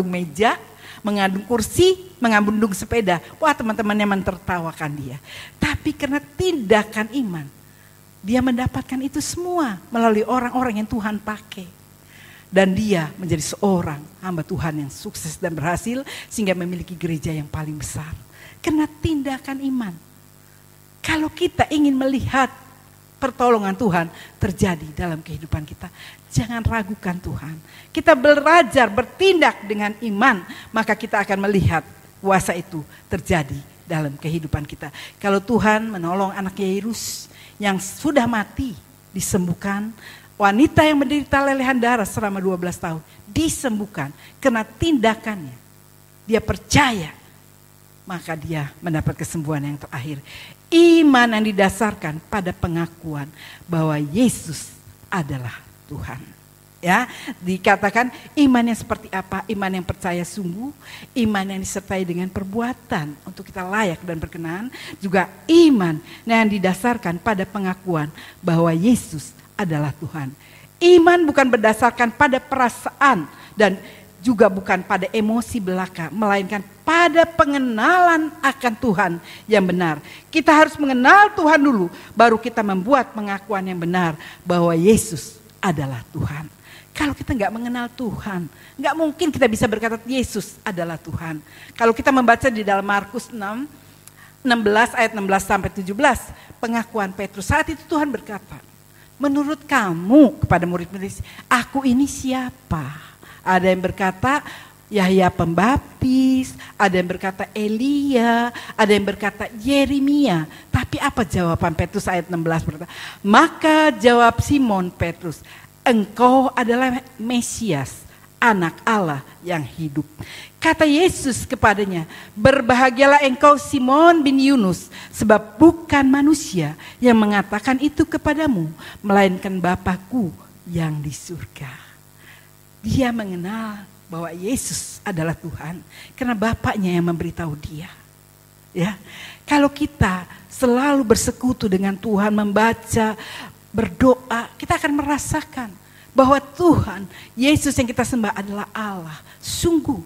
meja, mengandung kursi, mengandung sepeda. Wah, teman-temannya mentertawakan dia. Tapi karena tindakan iman, dia mendapatkan itu semua melalui orang-orang yang Tuhan pakai. Dan dia menjadi seorang hamba Tuhan yang sukses dan berhasil sehingga memiliki gereja yang paling besar. Karena tindakan iman. Kalau kita ingin melihat pertolongan Tuhan terjadi dalam kehidupan kita, jangan ragukan Tuhan. Kita belajar bertindak dengan iman, maka kita akan melihat kuasa itu terjadi dalam kehidupan kita. Kalau Tuhan menolong anak Yairus yang sudah mati, disembuhkan. Wanita yang menderita lelehan darah selama 12 tahun, disembuhkan. Karena tindakannya, dia percaya, maka dia mendapat kesembuhan yang terakhir. Iman yang didasarkan pada pengakuan bahwa Yesus adalah Tuhan. Ya, dikatakan iman yang seperti apa? Iman yang percaya sungguh, iman yang disertai dengan perbuatan untuk kita layak dan berkenan, juga iman yang didasarkan pada pengakuan bahwa Yesus adalah Tuhan. Iman bukan berdasarkan pada perasaan dan juga bukan pada emosi belaka, melainkan pada pengenalan akan Tuhan yang benar. Kita harus mengenal Tuhan dulu, baru kita membuat pengakuan yang benar bahwa Yesus adalah Tuhan. Kalau kita nggak mengenal Tuhan, nggak mungkin kita bisa berkata Yesus adalah Tuhan. Kalau kita membaca di dalam Markus 16 ayat 16 sampai 17, pengakuan Petrus saat itu Tuhan berkata, menurut kamu kepada murid-murid, aku ini siapa? Ada yang berkata Yahya Pembaptis, ada yang berkata Elia, ada yang berkata Yeremia. Tapi apa jawaban Petrus ayat 16 berkata, maka jawab Simon Petrus, engkau adalah Mesias, anak Allah yang hidup. Kata Yesus kepadanya, berbahagialah engkau Simon bin Yunus, sebab bukan manusia yang mengatakan itu kepadamu, melainkan Bapa-Ku yang di surga. Dia mengenal bahwa Yesus adalah Tuhan karena Bapaknya yang memberitahu dia. Ya, kalau kita selalu bersekutu dengan Tuhan, membaca, berdoa, kita akan merasakan bahwa Tuhan, Yesus yang kita sembah adalah Allah, sungguh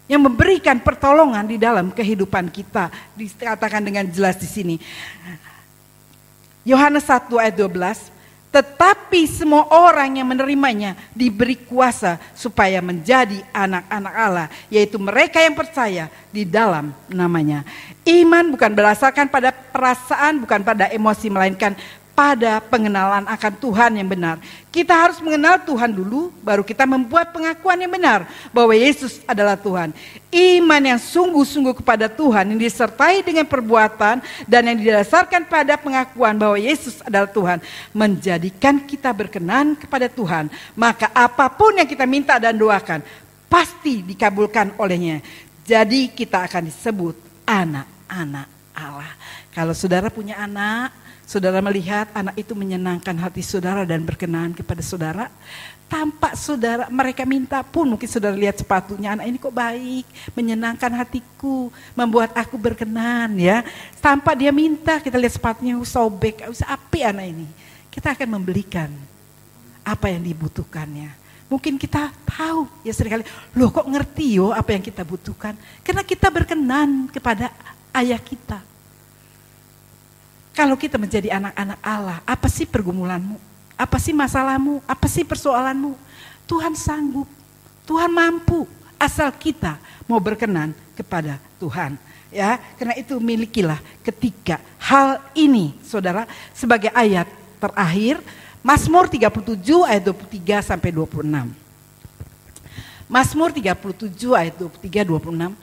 yang memberikan pertolongan di dalam kehidupan kita. Dikatakan dengan jelas di sini. Yohanes 1 ayat 12, tetapi semua orang yang menerimanya diberi kuasa supaya menjadi anak-anak Allah, yaitu mereka yang percaya di dalam namanya. Iman bukan berdasarkan pada perasaan, bukan pada emosi, melainkan pada pengenalan akan Tuhan yang benar. Kita harus mengenal Tuhan dulu, baru kita membuat pengakuan yang benar bahwa Yesus adalah Tuhan. Iman yang sungguh-sungguh kepada Tuhan yang disertai dengan perbuatan dan yang didasarkan pada pengakuan bahwa Yesus adalah Tuhan menjadikan kita berkenan kepada Tuhan. Maka apapun yang kita minta dan doakan pasti dikabulkan olehnya. Jadi kita akan disebut anak-anak Allah. Kalau saudara punya anak, saudara melihat anak itu menyenangkan hati saudara dan berkenan kepada saudara, tanpa saudara mereka minta pun, mungkin saudara lihat sepatunya, anak ini kok baik, menyenangkan hatiku, membuat aku berkenan ya. Tanpa dia minta, kita lihat sepatunya sobek, api anak ini. Kita akan membelikan apa yang dibutuhkannya. Mungkin kita tahu ya seringkali, loh kok ngerti yo apa yang kita butuhkan. Karena kita berkenan kepada ayah kita. Kalau kita menjadi anak-anak Allah, apa sih pergumulanmu? Apa sih masalahmu? Apa sih persoalanmu? Tuhan sanggup, Tuhan mampu, asal kita mau berkenan kepada Tuhan. Ya, karena itu milikilah ketika hal ini, saudara, sebagai ayat terakhir, Mazmur 37 ayat 23 sampai 26. Mazmur 37 ayat 23-26.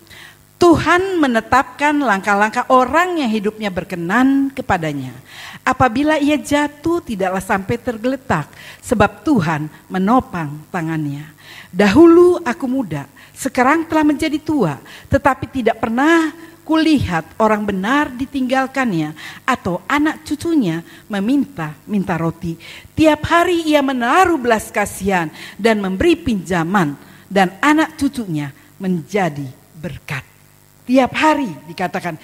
Tuhan menetapkan langkah-langkah orang yang hidupnya berkenan kepadanya. Apabila ia jatuh tidaklah sampai tergeletak, sebab Tuhan menopang tangannya. Dahulu aku muda, sekarang telah menjadi tua, tetapi tidak pernah kulihat orang benar ditinggalkannya atau anak cucunya meminta roti. Tiap hari ia menaruh belas kasihan dan memberi pinjaman, dan anak cucunya menjadi berkat. Tiap hari dikatakan,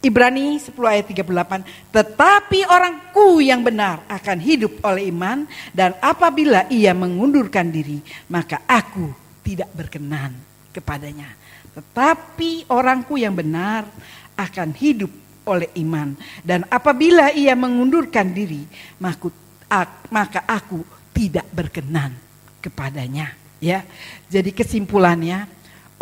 Ibrani 10 ayat 38, tetapi orangku yang benar akan hidup oleh iman, dan apabila ia mengundurkan diri, maka aku tidak berkenan kepadanya. Tetapi orangku yang benar akan hidup oleh iman, dan apabila ia mengundurkan diri, maka aku tidak berkenan kepadanya. Ya, jadi kesimpulannya,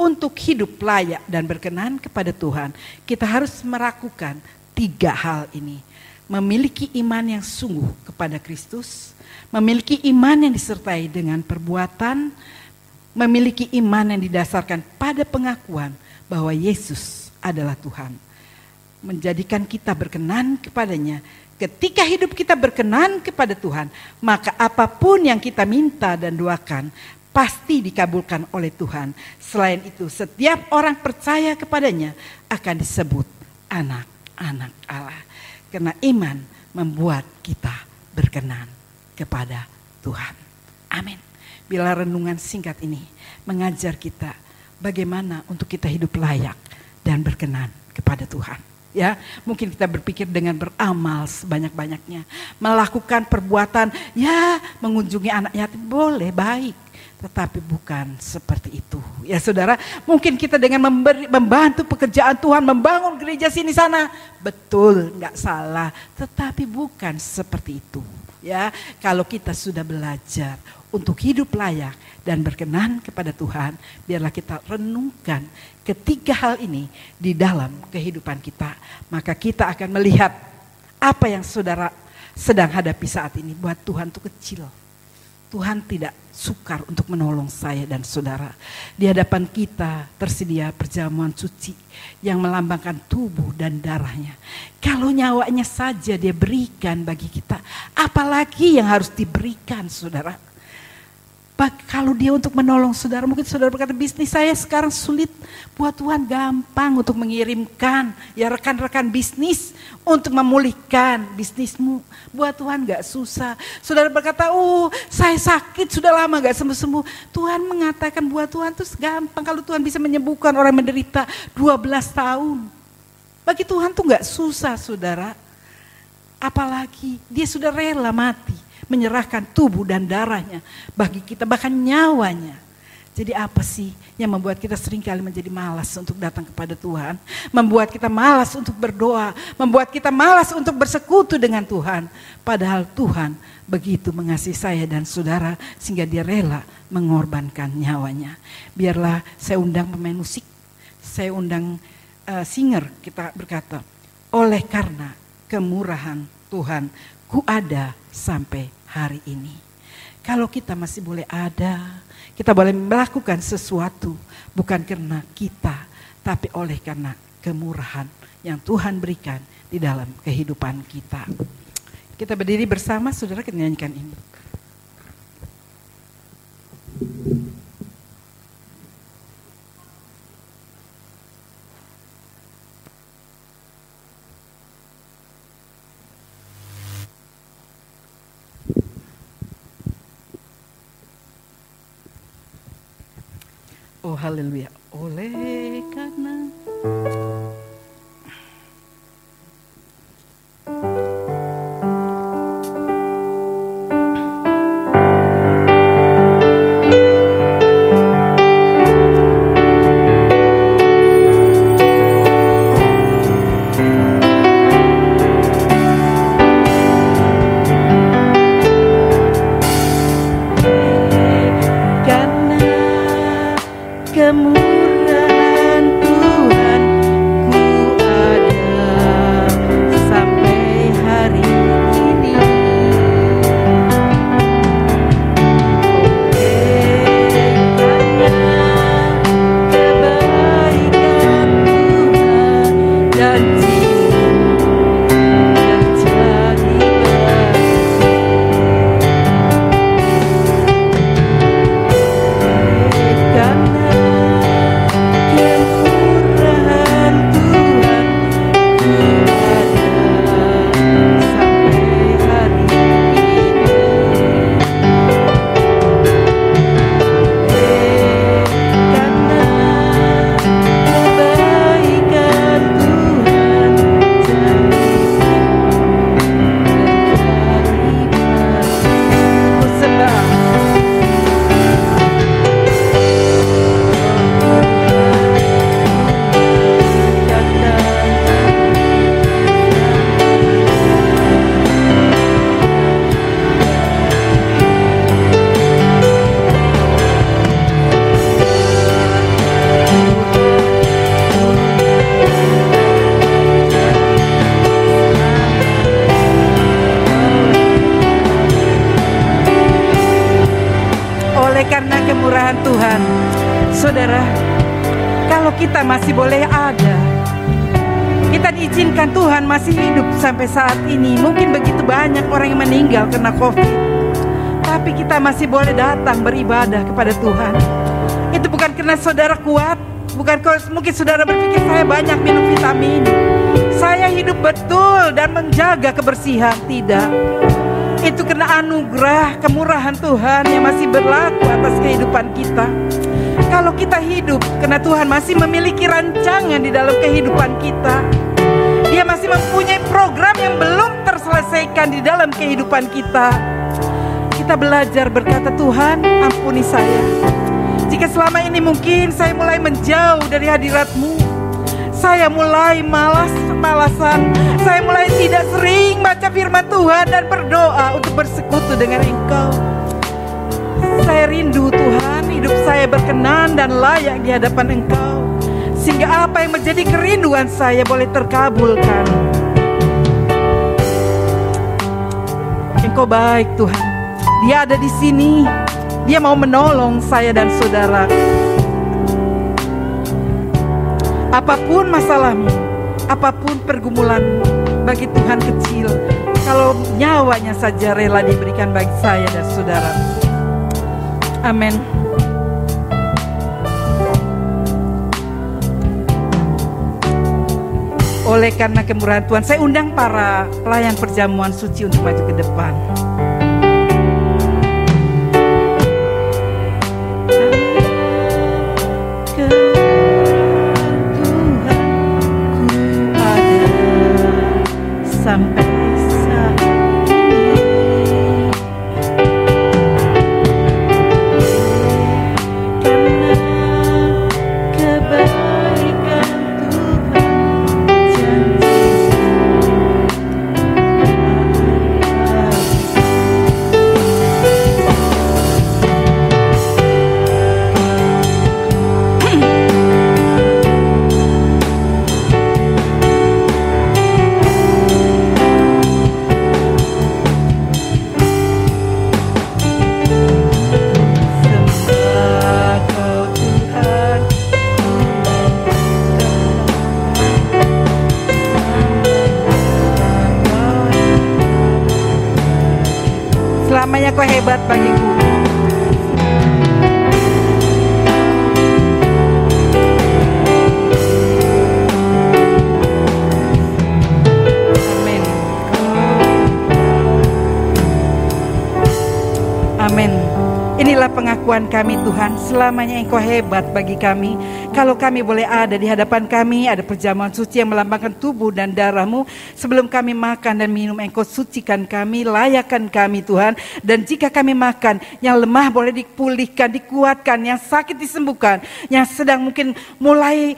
untuk hidup layak dan berkenan kepada Tuhan, kita harus melakukan 3 hal ini. Memiliki iman yang sungguh kepada Kristus, memiliki iman yang disertai dengan perbuatan, memiliki iman yang didasarkan pada pengakuan bahwa Yesus adalah Tuhan. Menjadikan kita berkenan kepadanya. Ketika hidup kita berkenan kepada Tuhan, maka apapun yang kita minta dan doakan pasti dikabulkan oleh Tuhan. Selain itu, setiap orang percaya kepadanya akan disebut anak-anak Allah. Karena iman membuat kita berkenan kepada Tuhan. Amin. Bila renungan singkat ini mengajar kita bagaimana untuk kita hidup layak dan berkenan kepada Tuhan. Ya, mungkin kita berpikir dengan beramal sebanyak-banyaknya, melakukan perbuatan, ya mengunjungi anak yatim boleh, baik, tetapi bukan seperti itu. Ya saudara, mungkin kita dengan membantu pekerjaan Tuhan, membangun gereja sini sana, betul, nggak salah, tetapi bukan seperti itu. Ya, kalau kita sudah belajar untuk hidup layak dan berkenan kepada Tuhan, biarlah kita renungkan ketiga hal ini di dalam kehidupan kita. Maka kita akan melihat apa yang saudara sedang hadapi saat ini. Buat Tuhan itu kecil. Tuhan tidak sukar untuk menolong saya dan saudara. Di hadapan kita tersedia perjamuan suci yang melambangkan tubuh dan darahnya. Kalau nyawanya saja dia berikan bagi kita, apalagi yang harus diberikan saudara. Kalau dia untuk menolong saudara, mungkin saudara berkata bisnis saya sekarang sulit. Buat Tuhan gampang untuk mengirimkan ya rekan-rekan bisnis untuk memulihkan bisnismu. Buat Tuhan gak susah. Saudara berkata, saya sakit sudah lama gak sembuh-sembuh. Tuhan mengatakan buat Tuhan itu gampang. Kalau Tuhan bisa menyembuhkan orang yang menderita 12 tahun. Bagi Tuhan tuh gak susah saudara. Apalagi dia sudah rela mati, menyerahkan tubuh dan darahnya bagi kita, bahkan nyawanya. Jadi apa sih yang membuat kita seringkali menjadi malas untuk datang kepada Tuhan? Membuat kita malas untuk berdoa, membuat kita malas untuk bersekutu dengan Tuhan. Padahal Tuhan begitu mengasihi saya dan saudara sehingga dia rela mengorbankan nyawanya. Biarlah saya undang pemain musik, saya undang singer, kita berkata, oleh karena kemurahan Tuhan, ku ada sampai hari ini. Kalau kita masih boleh ada, kita boleh melakukan sesuatu bukan karena kita, tapi oleh karena kemurahan yang Tuhan berikan di dalam kehidupan kita. Kita berdiri bersama, saudara, kita nyanyikan ini. Oh haleluya, oleh karena kemurahan Tuhan, ku ada sampai hari ini. Oleh karena kebaikan Tuhan dan kemurahan Tuhan. Saudara, kalau kita masih boleh ada, kita diizinkan Tuhan masih hidup sampai saat ini. Mungkin begitu banyak orang yang meninggal karena COVID, tapi kita masih boleh datang beribadah kepada Tuhan. Itu bukan karena saudara kuat, bukan mungkin saudara berpikir saya banyak minum vitamin, saya hidup betul dan menjaga kebersihan. Tidak. Itu karena anugerah, kemurahan Tuhan yang masih berlaku atas kehidupan kita. Kalau kita hidup, karena Tuhan masih memiliki rancangan di dalam kehidupan kita. Dia masih mempunyai program yang belum terselesaikan di dalam kehidupan kita. Kita belajar berkata, Tuhan ampuni saya. Jika selama ini mungkin saya mulai menjauh dari hadirat-Mu, saya mulai malasan, saya mulai tidak sering baca firman Tuhan dan berdoa untuk bersekutu dengan Engkau. Saya rindu Tuhan, hidup saya berkenan dan layak di hadapan Engkau, sehingga apa yang menjadi kerinduan saya boleh terkabulkan. Engkau baik Tuhan, Dia ada di sini, Dia mau menolong saya dan saudara. Apapun masalahmu, apapun pergumulanmu, bagi Tuhan kecil. Kalau nyawanya saja rela diberikan bagi saya dan saudara. Amin. Oleh karena kemurahan Tuhan, saya undang para pelayan perjamuan suci untuk maju ke depan. Sampai saat ini, karena kebaikan Tuhan janji selamanya kau hebat bagiku. Amin. Amin. Inilah pengakuan kami Tuhan, selamanya Engkau hebat bagi kami. Kalau kami boleh ada di hadapan kami, ada perjamuan suci yang melambangkan tubuh dan darah-Mu. Sebelum kami makan dan minum, Engkau sucikan kami, layakkan kami Tuhan. Dan jika kami makan, yang lemah boleh dipulihkan, dikuatkan, yang sakit disembuhkan, yang sedang mungkin mulai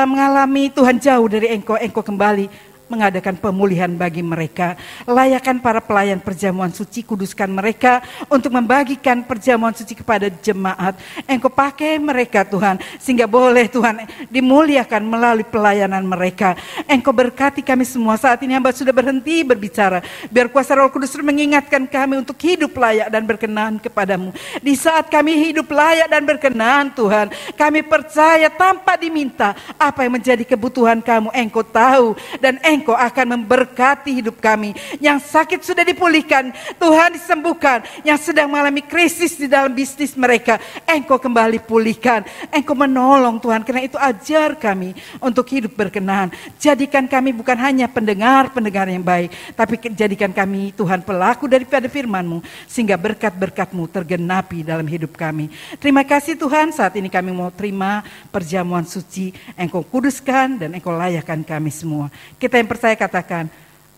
mengalami Tuhan jauh dari Engkau, Engkau kembali mengadakan pemulihan bagi mereka. Layakkan para pelayan perjamuan suci, kuduskan mereka untuk membagikan perjamuan suci kepada jemaat. Engkau pakai mereka Tuhan, sehingga boleh Tuhan dimuliakan melalui pelayanan mereka. Engkau berkati kami semua. Saat ini hamba sudah berhenti berbicara, biar kuasa Roh Kudus mengingatkan kami untuk hidup layak dan berkenan kepadamu. Di saat kami hidup layak dan berkenan Tuhan, kami percaya tanpa diminta apa yang menjadi kebutuhan kamu Engkau tahu, dan Engkau akan memberkati hidup kami. Yang sakit sudah dipulihkan, Tuhan disembuhkan. Yang sedang mengalami krisis di dalam bisnis mereka, Engkau kembali pulihkan. Engkau menolong Tuhan, karena itu ajar kami untuk hidup berkenan. Jadikan kami bukan hanya pendengar-pendengar yang baik, tapi jadikan kami Tuhan pelaku daripada firman-Mu, sehingga berkat-berkat-Mu tergenapi dalam hidup kami. Terima kasih Tuhan, saat ini kami mau terima perjamuan suci. Engkau kuduskan dan Engkau layakkan kami semua. Kita yang percaya katakan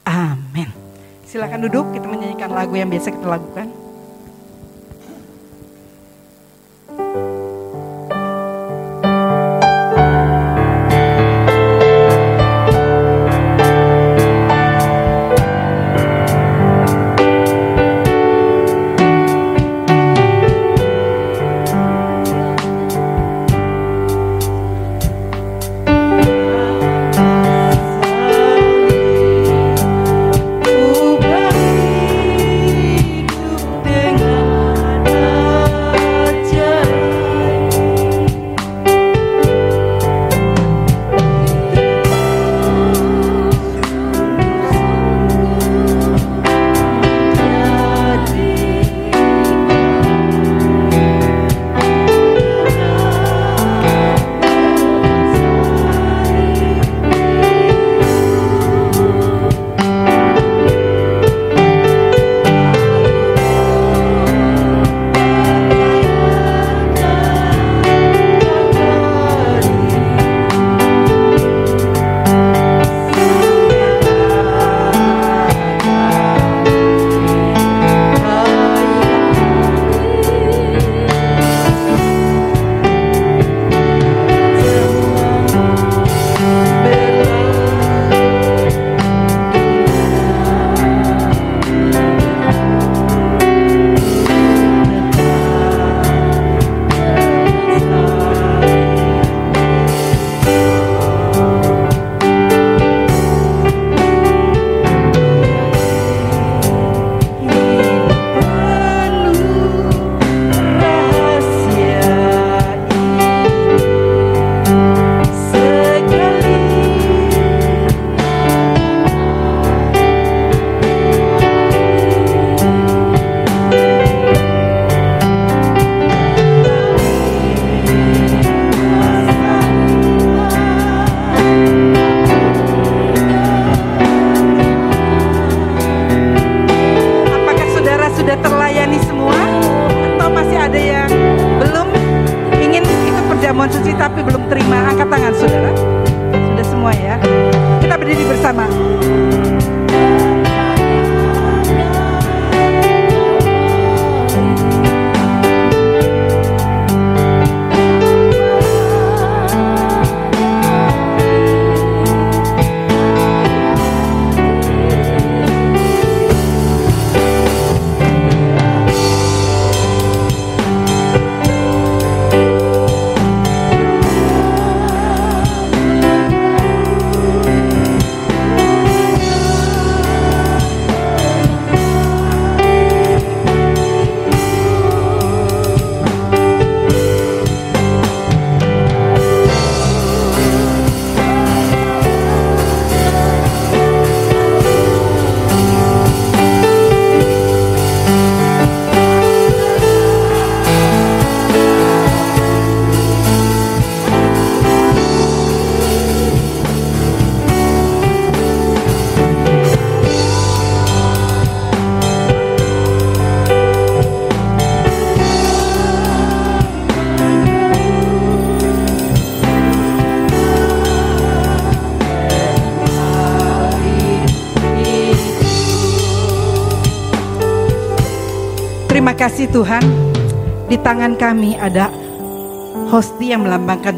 amin. Silakan duduk, kita menyanyikan lagu yang biasa kita lakukan. mohon suci tapi belum terima, angkat tangan saudara. Sudah semua ya. Kita berdiri bersama. Terima kasih Tuhan, di tangan kami ada hosti yang melambangkan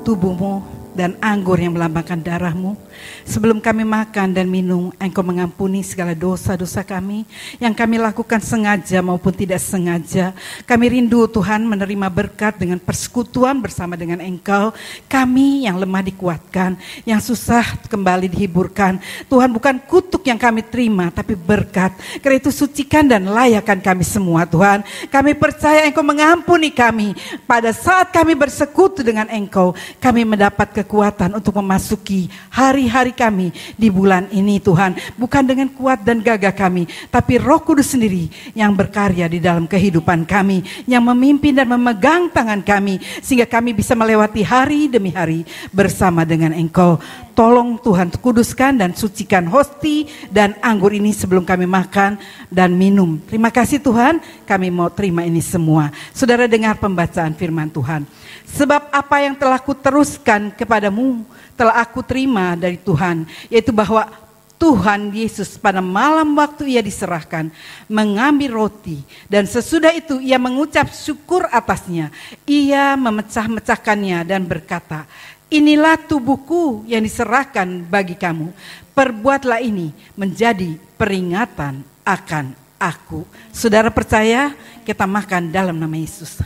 tubuh-Mu dan anggur yang melambangkan darah-Mu. Sebelum kami makan dan minum, Engkau mengampuni segala dosa-dosa kami yang kami lakukan sengaja maupun tidak sengaja. Kami rindu Tuhan menerima berkat dengan persekutuan bersama dengan Engkau. Kami yang lemah dikuatkan, yang susah kembali dihiburkan. Tuhan, bukan kutuk yang kami terima, tapi berkat. Karena itu sucikan dan layakkan kami semua Tuhan. Kami percaya Engkau mengampuni kami. Pada saat kami bersekutu dengan Engkau, kami mendapat kekuatan untuk memasuki hari-hari kami di bulan ini Tuhan. Bukan dengan kuat dan gagah kami, tapi Roh Kudus sendiri yang berkarya di dalam kehidupan kami, yang memimpin dan memegang tangan kami, sehingga kami bisa melewati hari demi hari bersama dengan Engkau. Tolong Tuhan kuduskan dan sucikan hosti dan anggur ini sebelum kami makan dan minum. Terima kasih Tuhan, kami mau terima ini semua. Saudara dengar pembacaan firman Tuhan. Sebab apa yang telah kuteruskan kepadamu telah aku terima dari Tuhan, yaitu bahwa Tuhan Yesus pada malam waktu ia diserahkan mengambil roti, dan sesudah itu ia mengucap syukur atasnya. Ia memecah-mecahkannya dan berkata, inilah tubuhku yang diserahkan bagi kamu. Perbuatlah ini menjadi peringatan akan aku. Saudara percaya, kita makan dalam nama Yesus.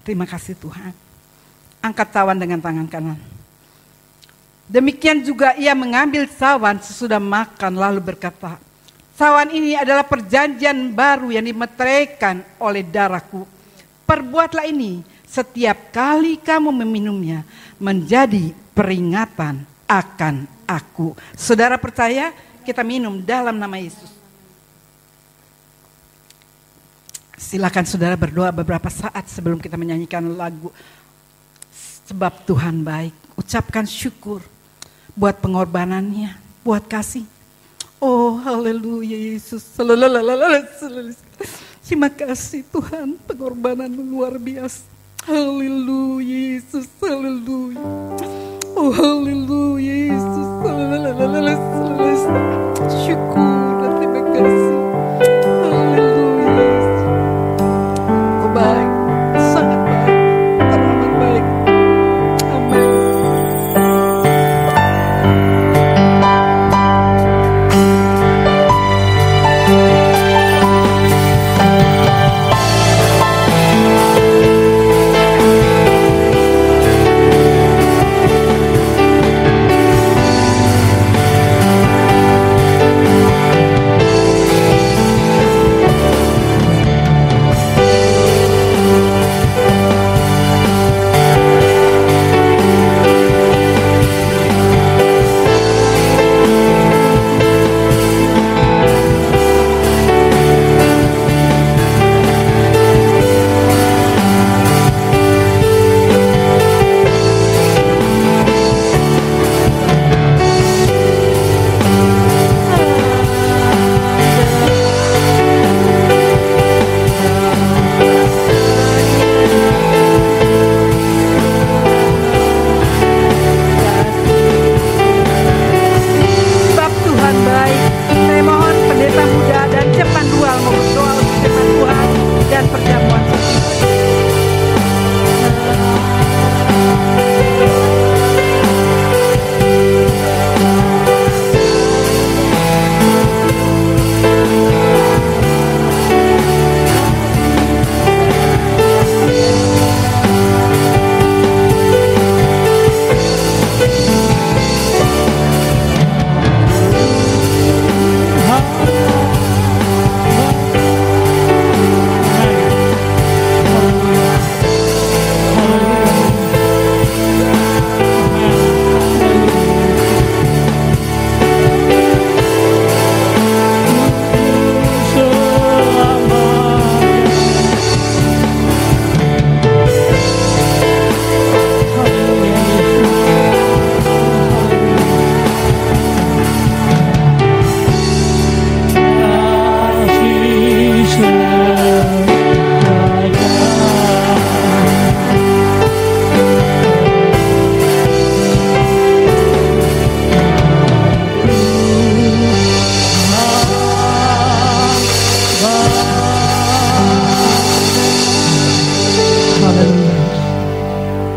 Terima kasih Tuhan. Angkat cawan dengan tangan kanan. Demikian juga ia mengambil cawan sesudah makan lalu berkata, cawan ini adalah perjanjian baru yang dimeteraikan oleh darahku. Perbuatlah ini setiap kali kamu meminumnya menjadi peringatan akan aku. Saudara percaya, kita minum dalam nama Yesus. Silakan saudara berdoa beberapa saat sebelum kita menyanyikan lagu Sebab Tuhan Baik. Ucapkan syukur buat pengorbanannya, buat kasih. Oh haleluya Yesus. Terima kasih Tuhan, pengorbanan luar biasa. Haleluya Yesus, haleluya. Oh haleluya Yesus. Syukur dan terima kasih. Baik, sangat baik, teramat baik. Amin.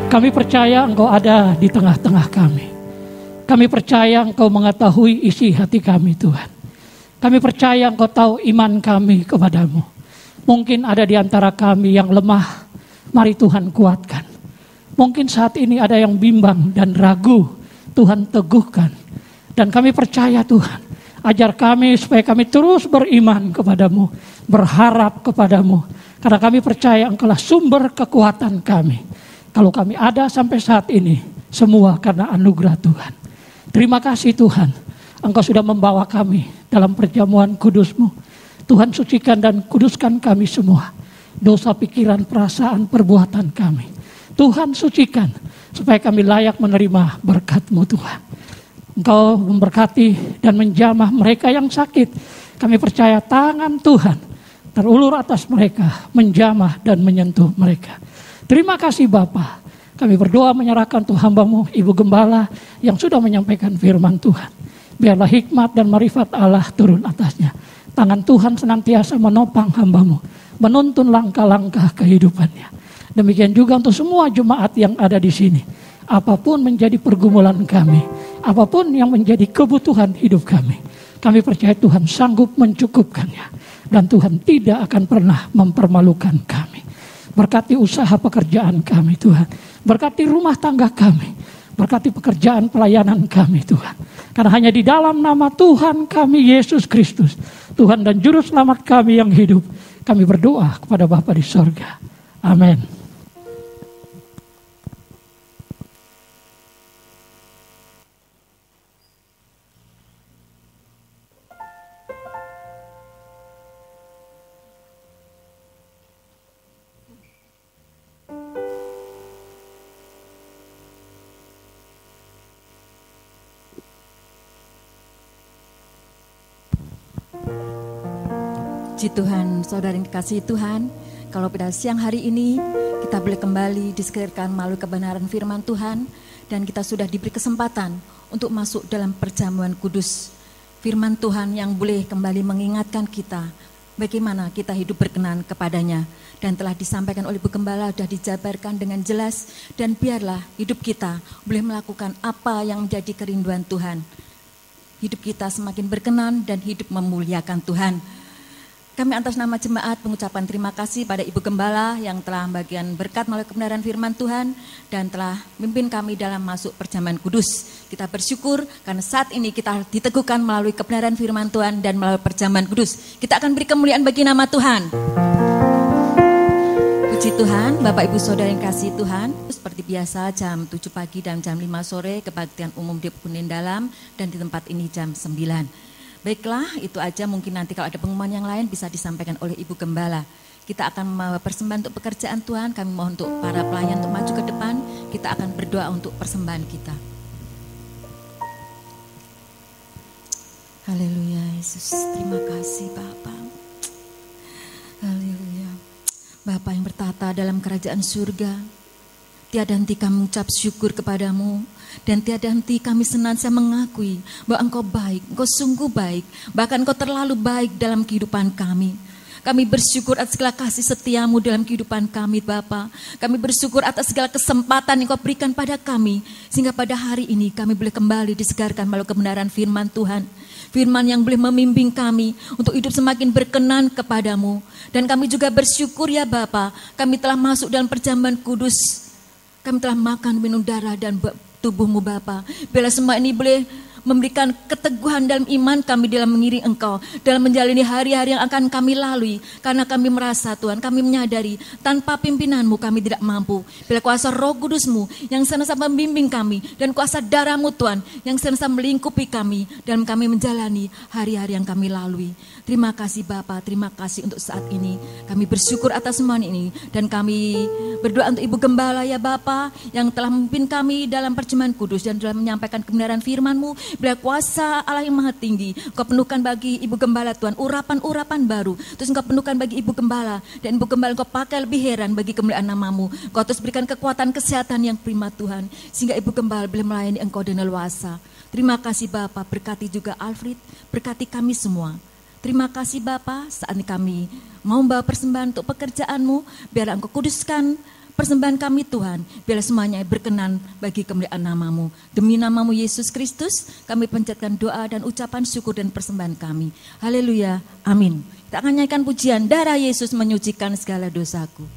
Kami percaya Engkau ada di tengah-tengah kami. Kami percaya Engkau mengetahui isi hati kami, Tuhan. Kami percaya Engkau tahu iman kami kepadamu. Mungkin ada di antara kami yang lemah, mari Tuhan kuatkan. Mungkin saat ini ada yang bimbang dan ragu, Tuhan teguhkan. Dan kami percaya Tuhan, ajar kami supaya kami terus beriman kepadamu, berharap kepadamu. Karena kami percaya Engkaulah sumber kekuatan kami. Kalau kami ada sampai saat ini, semua karena anugerah Tuhan. Terima kasih Tuhan, Engkau sudah membawa kami dalam perjamuan kudus-Mu. Tuhan sucikan dan kuduskan kami semua. Dosa pikiran, perasaan, perbuatan kami. Tuhan sucikan supaya kami layak menerima berkat-Mu Tuhan. Engkau memberkati dan menjamah mereka yang sakit. Kami percaya tangan Tuhan terulur atas mereka, menjamah dan menyentuh mereka. Terima kasih Bapa. Kami berdoa menyerahkan Tuhan hamba-Mu, Ibu Gembala yang sudah menyampaikan firman Tuhan. Biarlah hikmat dan marifat Allah turun atasnya. Tangan Tuhan senantiasa menopang hamba-Mu, menuntun langkah-langkah kehidupannya. Demikian juga untuk semua jemaat yang ada di sini. Apapun menjadi pergumulan kami, apapun yang menjadi kebutuhan hidup kami, kami percaya Tuhan sanggup mencukupkannya. Dan Tuhan tidak akan pernah mempermalukan kami. Berkati usaha pekerjaan kami Tuhan. Berkati rumah tangga kami. Berkati pekerjaan pelayanan kami Tuhan. Karena hanya di dalam nama Tuhan kami Yesus Kristus, Tuhan dan Juru Selamat kami yang hidup, kami berdoa kepada Bapa di sorga. Amin. Puji Tuhan, saudara yang dikasihi Tuhan, kalau pada siang hari ini kita boleh kembali disegarkan melalui kebenaran firman Tuhan dan kita sudah diberi kesempatan untuk masuk dalam perjamuan kudus. Firman Tuhan yang boleh kembali mengingatkan kita bagaimana kita hidup berkenan kepadanya dan telah disampaikan oleh Ibu Gembala, sudah dijabarkan dengan jelas dan biarlah hidup kita boleh melakukan apa yang menjadi kerinduan Tuhan. Hidup kita semakin berkenan dan hidup memuliakan Tuhan. Kami atas nama jemaat mengucapkan terima kasih pada Ibu Gembala yang telah bagian berkat melalui kebenaran firman Tuhan dan telah memimpin kami dalam masuk perjamuan kudus. Kita bersyukur karena saat ini kita diteguhkan melalui kebenaran firman Tuhan dan melalui perjamuan kudus. Kita akan beri kemuliaan bagi nama Tuhan. Puji Tuhan, Bapak Ibu Saudara yang kasih Tuhan. Seperti biasa jam 7 pagi dan jam 5 sore kebaktian umum di Kunin Dalam dan di tempat ini jam 9. Baiklah, itu aja, mungkin nanti kalau ada pengumuman yang lain bisa disampaikan oleh Ibu Gembala. Kita akan mempersembahkan untuk pekerjaan Tuhan, kami mohon untuk para pelayan untuk maju ke depan, kita akan berdoa untuk persembahan kita. Haleluya Yesus, terima kasih Bapa. Haleluya. Bapa yang bertata dalam kerajaan surga, tiada henti kami mengucap syukur kepadamu. Dan tiada henti kami senantiasa mengakui bahwa Engkau baik, Engkau sungguh baik. Bahkan Engkau terlalu baik dalam kehidupan kami. Kami bersyukur atas segala kasih setiamu dalam kehidupan kami Bapa. Kami bersyukur atas segala kesempatan yang Engkau berikan pada kami. Sehingga pada hari ini kami boleh kembali disegarkan melalui kebenaran firman Tuhan. Firman yang boleh membimbing kami untuk hidup semakin berkenan kepadamu. Dan kami juga bersyukur ya Bapa, kami telah masuk dalam perjamuan kudus. Kami telah makan, minum darah dan tubuhmu Bapa. Biarlah semua ini boleh memberikan keteguhan dalam iman kami dalam mengiring Engkau, dalam menjalani hari-hari yang akan kami lalui. Karena kami merasa Tuhan, kami menyadari tanpa pimpinanmu kami tidak mampu. Bila kuasa Roh Kudus-Mu yang senantiasa membimbing kami dan kuasa darah-Mu Tuhan yang senantiasa melingkupi kami dalam kami menjalani hari-hari yang kami lalui. Terima kasih Bapa, terima kasih untuk saat ini. Kami bersyukur atas semua ini dan kami berdoa untuk Ibu Gembala ya Bapa yang telah memimpin kami dalam perjamuan kudus dan dalam menyampaikan kebenaran firman-Mu. Bila kuasa Allah yang maha tinggi, Engkau penuhkan bagi Ibu Gembala Tuhan urapan-urapan baru. Terus Engkau penuhkan bagi Ibu Gembala dan Ibu Gembala Engkau pakai lebih heran bagi kemuliaan nama-Mu. Engkau terus berikan kekuatan kesehatan yang prima Tuhan, sehingga Ibu Gembala boleh melayani Engkau dengan leluasa. Terima kasih Bapa, berkati juga Alfred, berkati kami semua. Terima kasih Bapa, saat ini kami mau membawa persembahan untuk pekerjaan-Mu, biar Engkau kuduskan persembahan kami Tuhan, biarlah semuanya berkenan bagi kemuliaan nama-Mu. Demi nama-Mu Yesus Kristus, kami panjatkan doa dan ucapan syukur dan persembahan kami. Haleluya, amin. Kita akan nyanyikan pujian, darah Yesus menyucikan segala dosaku.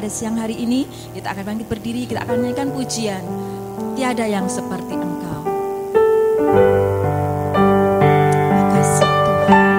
Siang hari ini kita akan bangkit berdiri, kita akan nyanyikan pujian Tiada Yang Seperti Engkau. Makasih Tuhan.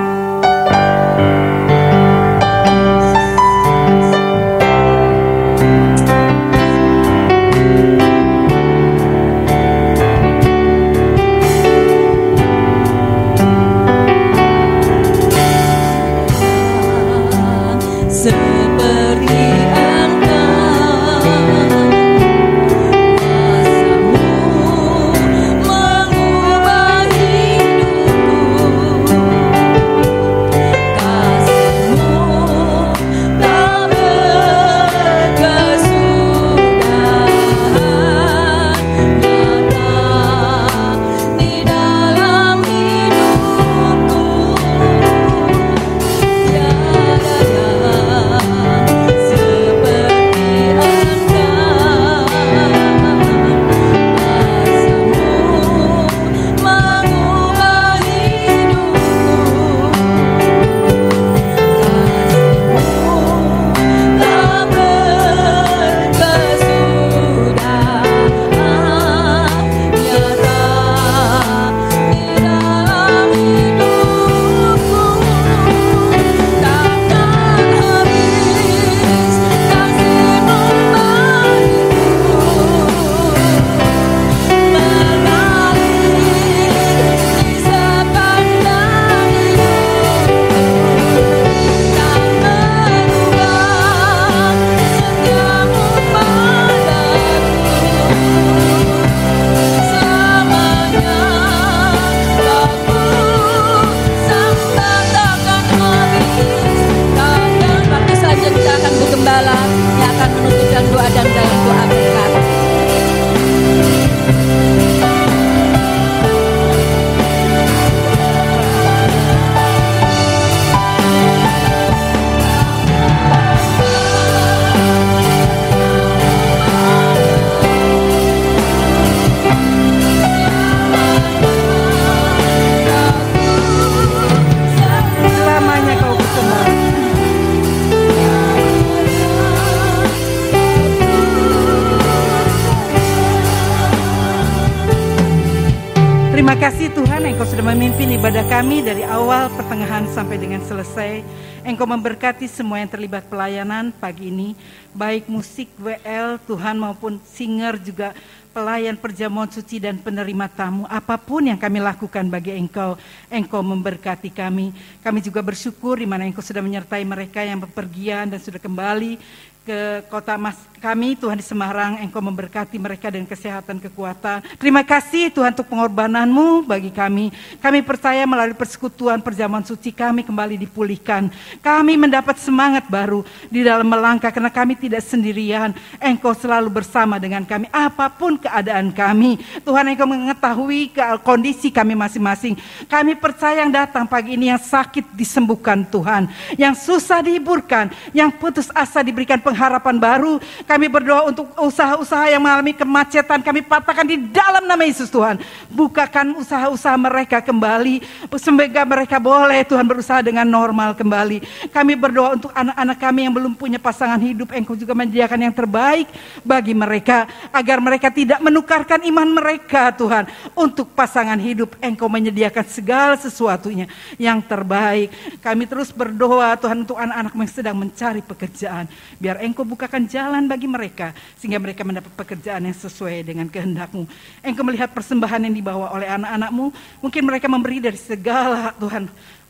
Terima kasih Tuhan, Engkau sudah memimpin ibadah kami dari awal, pertengahan sampai dengan selesai. Engkau memberkati semua yang terlibat pelayanan pagi ini, baik musik WL Tuhan maupun singer, juga pelayan perjamuan suci dan penerima tamu. Apapun yang kami lakukan bagi Engkau, Engkau memberkati kami. Kami juga bersyukur di mana Engkau sudah menyertai mereka yang bepergian dan sudah kembali ke kota kami Tuhan di Semarang. Engkau memberkati mereka dengan kesehatan, kekuatan. Terima kasih Tuhan untuk pengorbanan-Mu bagi kami. Kami percaya melalui persekutuan perjamuan suci kami kembali dipulihkan. Kami mendapat semangat baru di dalam melangkah karena kami tidak sendirian. Engkau selalu bersama dengan kami apapun keadaan kami. Tuhan, Engkau mengetahui kondisi kami masing-masing. Kami percaya yang datang pagi ini yang sakit disembuhkan Tuhan, yang susah dihiburkan, yang putus asa diberikan pengharapan baru. Kami berdoa untuk usaha-usaha yang mengalami kemacetan, kami patahkan di dalam nama Yesus Tuhan. Bukakan usaha-usaha mereka kembali, sehingga mereka boleh Tuhan berusaha dengan normal kembali. Kami berdoa untuk anak-anak kami yang belum punya pasangan hidup, Engkau juga menyediakan yang terbaik bagi mereka, agar mereka tidak menukarkan iman mereka Tuhan. Untuk pasangan hidup, Engkau menyediakan segala sesuatunya yang terbaik. Kami terus berdoa Tuhan untuk anak-anak yang sedang mencari pekerjaan, biar Engkau bukakan jalan bagi mereka, sehingga mereka mendapat pekerjaan yang sesuai dengan kehendak-Mu. Engkau melihat persembahan yang dibawa oleh anak-anak-Mu, mungkin mereka memberi dari segala Tuhan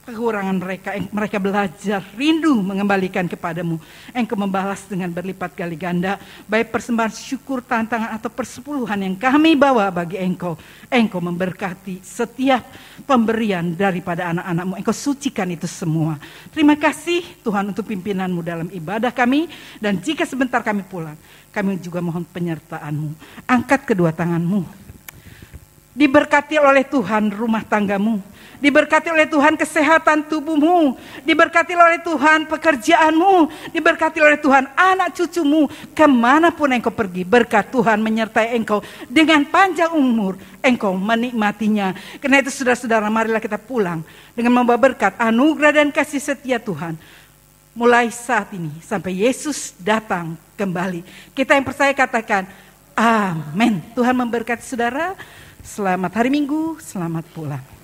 kekurangan mereka. Mereka belajar rindu mengembalikan kepadamu. Engkau membalas dengan berlipat kali ganda, baik persembahan syukur, tantangan atau persepuluhan yang kami bawa bagi Engkau. Engkau memberkati setiap pemberian daripada anak-anak-Mu. Engkau sucikan itu semua. Terima kasih Tuhan untuk pimpinan-Mu dalam ibadah kami, dan jika sebentar kami pulang, kami juga mohon penyertaan-Mu. Angkat kedua tangan-Mu. Diberkati oleh Tuhan rumah tanggamu, diberkati oleh Tuhan kesehatan tubuhmu, diberkati oleh Tuhan pekerjaanmu, diberkati oleh Tuhan anak cucumu. Kemanapun engkau pergi, berkat Tuhan menyertai engkau dengan panjang umur, engkau menikmatinya. Karena itu saudara-saudara, marilah kita pulang dengan membawa berkat, anugerah dan kasih setia Tuhan, mulai saat ini sampai Yesus datang kembali. Kita yang percaya katakan amin. Tuhan memberkati saudara. Selamat hari Minggu, selamat pulang.